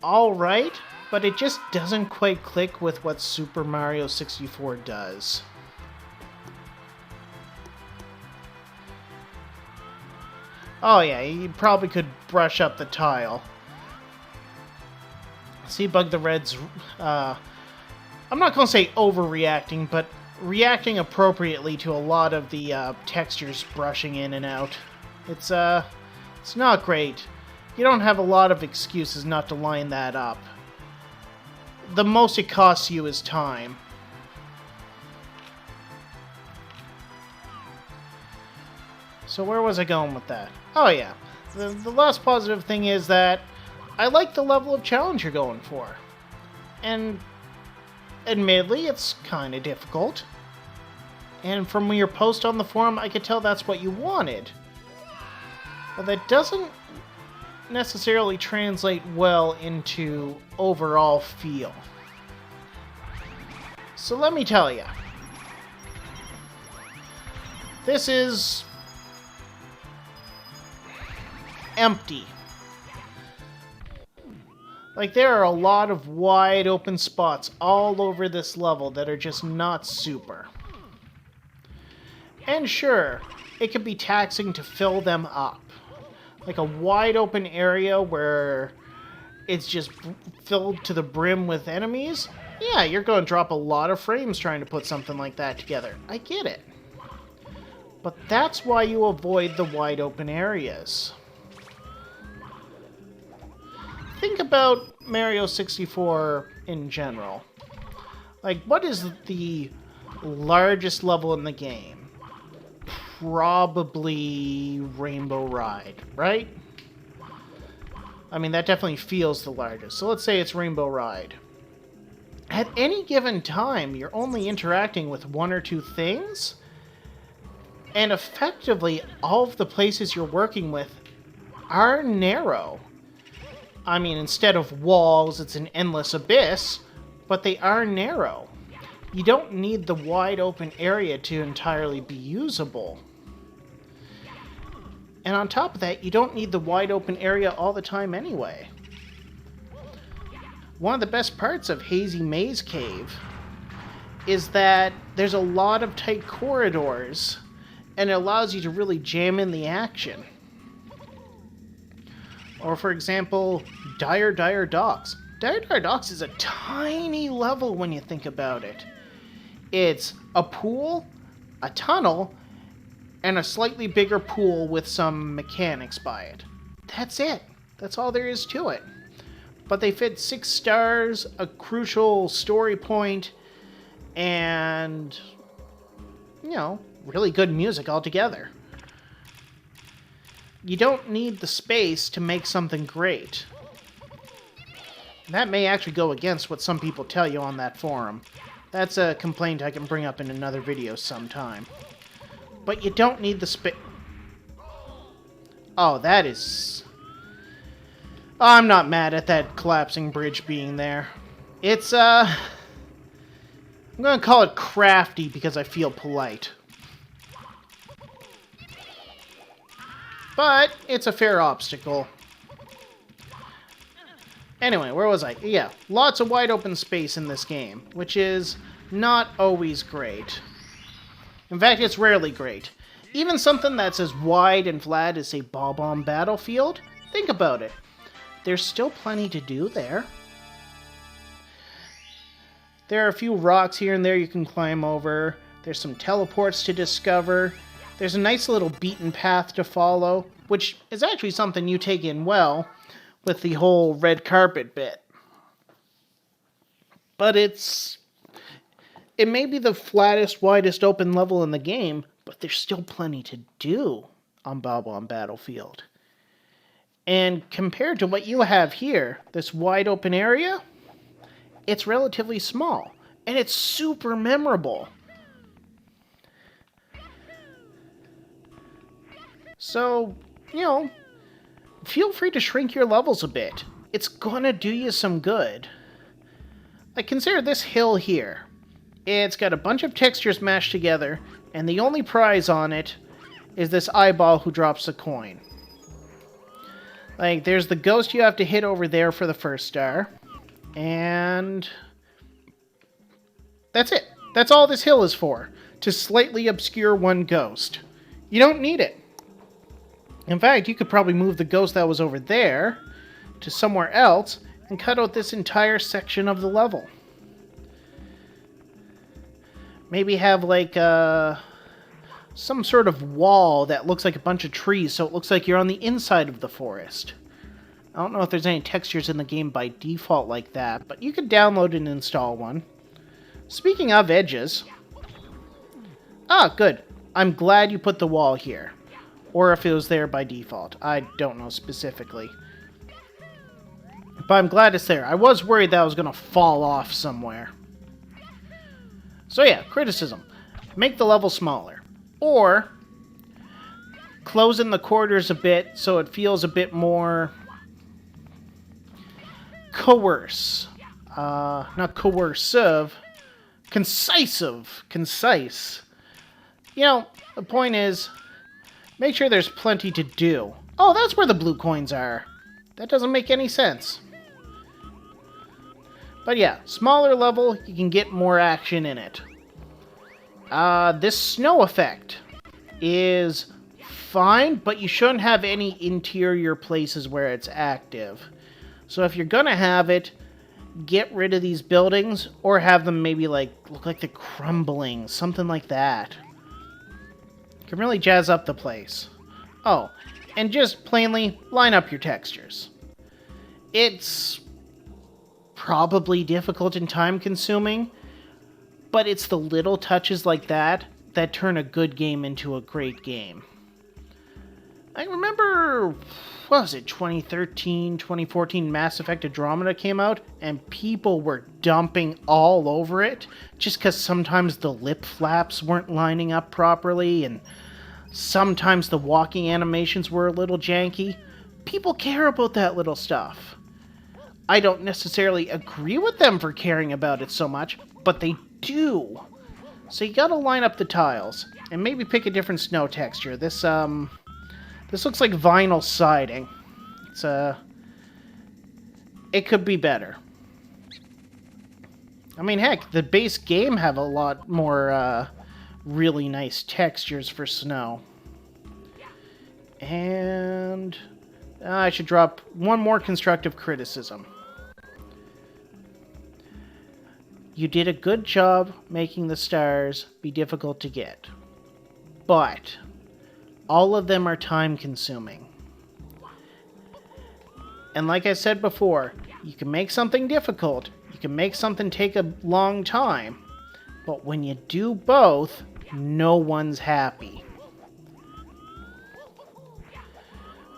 alright, but it just doesn't quite click with what Super Mario 64 does. Oh yeah, you probably could brush up the tile. Seabug the Red's, I'm not going to say overreacting, but reacting appropriately to a lot of the textures brushing in and out. It's not great. You don't have a lot of excuses not to line that up. The most it costs you is time. So where was I going with that? Oh yeah, the last positive thing is that I like the level of challenge you're going for. And admittedly, it's kind of difficult. And from your post on the forum, I could tell that's what you wanted. But that doesn't necessarily translate well into overall feel. So let me tell you. This is empty. Like, there are a lot of wide open spots all over this level that are just not super. And sure, it can be taxing to fill them up. Like a wide open area where it's just filled to the brim with enemies. Yeah, you're going to drop a lot of frames trying to put something like that together. I get it. But that's why you avoid the wide open areas. Think about Mario 64 in general. Like, what is the largest level in the game? Probably Rainbow Ride, right? I mean, that definitely feels the largest. So let's say it's Rainbow Ride. At any given time, you're only interacting with one or two things, and effectively, all of the places you're working with are narrow. I mean, instead of walls, it's an endless abyss, but they are narrow. You don't need the wide open area to entirely be usable. And on top of that, you don't need the wide open area all the time anyway. One of the best parts of Hazy Maze Cave is that there's a lot of tight corridors, and it allows you to really jam in the action. Or, for example, Dire Dire Docks. Dire Dire Docks is a tiny level when you think about it. It's a pool, a tunnel, and a slightly bigger pool with some mechanics by it. That's it. That's all there is to it. But they fit 6 stars, a crucial story point, and, you know, really good music altogether. You don't need the space to make something great. That may actually go against what some people tell you on that forum. That's a complaint I can bring up in another video sometime. But you don't need the space. Oh, that is... I'm not mad at that collapsing bridge being there. It's, I'm gonna call it crafty because I feel polite. But it's a fair obstacle. Anyway, where was I? Yeah, lots of wide open space in this game, which is not always great. In fact, it's rarely great. Even something that's as wide and flat as, say, Bob-omb Battlefield, think about it. There's still plenty to do there. There are a few rocks here and there you can climb over. There's some teleports to discover. There's a nice little beaten path to follow, which is actually something you take in well with the whole red carpet bit. But it may be the flattest, widest open level in the game, but there's still plenty to do on Bob-omb Battlefield. And compared to what you have here, this wide open area, it's relatively small, and it's super memorable. So, you know, feel free to shrink your levels a bit. It's gonna do you some good. Like, consider this hill here. It's got a bunch of textures mashed together, and the only prize on it is this eyeball who drops a coin. Like, there's the ghost you have to hit over there for the first star, and that's it. That's all this hill is for, to slightly obscure one ghost. You don't need it. In fact, you could probably move the ghost that was over there to somewhere else and cut out this entire section of the level. Maybe have, like, some sort of wall that looks like a bunch of trees, so it looks like you're on the inside of the forest. I don't know if there's any textures in the game by default like that, but you could download and install one. Speaking of edges... Ah, good. I'm glad you put the wall here. Or if it was there by default. I don't know specifically. But I'm glad it's there. I was worried that I was going to fall off somewhere. So yeah, criticism. Make the level smaller. Or close in the corridors a bit so it feels a bit more coerce. Not coercive. Concise. You know, the point is, make sure there's plenty to do. Oh, that's where the blue coins are. That doesn't make any sense. But yeah, smaller level, you can get more action in it. This snow effect is fine, but you shouldn't have any interior places where it's active. So if you're gonna have it, get rid of these buildings, or have them maybe like look like they're crumbling, something like that. Can really jazz up the place. Oh, and just plainly line up your textures. It's probably difficult and time-consuming, but it's the little touches like that that turn a good game into a great game. I remember, what was it, 2013, 2014 Mass Effect Andromeda came out, and people were dumping all over it, just because sometimes the lip flaps weren't lining up properly, and sometimes the walking animations were a little janky. People care about that little stuff. I don't necessarily agree with them for caring about it so much, but they do. So you gotta line up the tiles, and maybe pick a different snow texture. This looks like vinyl siding. It could be better. I mean, heck, the base game have a lot more, really nice textures for snow. And I should drop one more constructive criticism. You did a good job making the stars be difficult to get. But all of them are time-consuming. And like I said before, you can make something difficult, you can make something take a long time, but when you do both, no one's happy.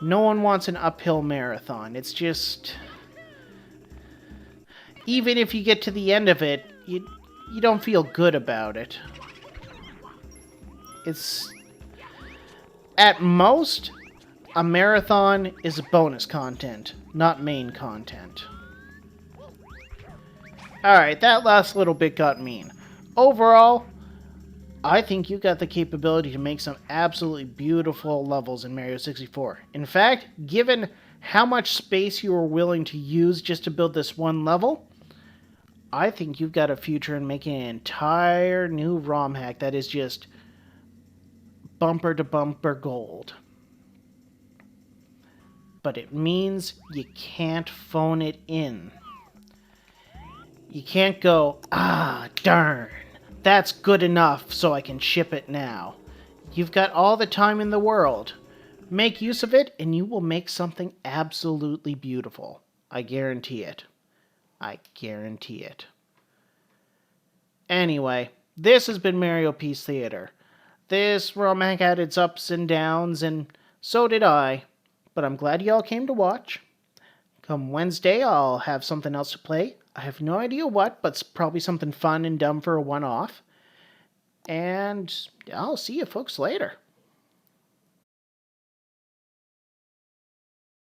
No one wants an uphill marathon. It's just... even if you get to the end of it, you don't feel good about it. It's... at most, a marathon is bonus content, not main content. Alright, that last little bit got mean. Overall, I think you got the capability to make some absolutely beautiful levels in Mario 64. In fact, given how much space you were willing to use just to build this one level, I think you've got a future in making an entire new ROM hack that is just bumper-to-bumper gold. But it means you can't phone it in. You can't go, ah, darn, that's good enough so I can ship it now. You've got all the time in the world. Make use of it and you will make something absolutely beautiful. I guarantee it. I guarantee it. Anyway, this has been Mario Peace Theater. This ROMhack had its ups and downs, and so did I. But I'm glad y'all came to watch. Come Wednesday, I'll have something else to play. I have no idea what, but it's probably something fun and dumb for a one-off. And I'll see you folks later.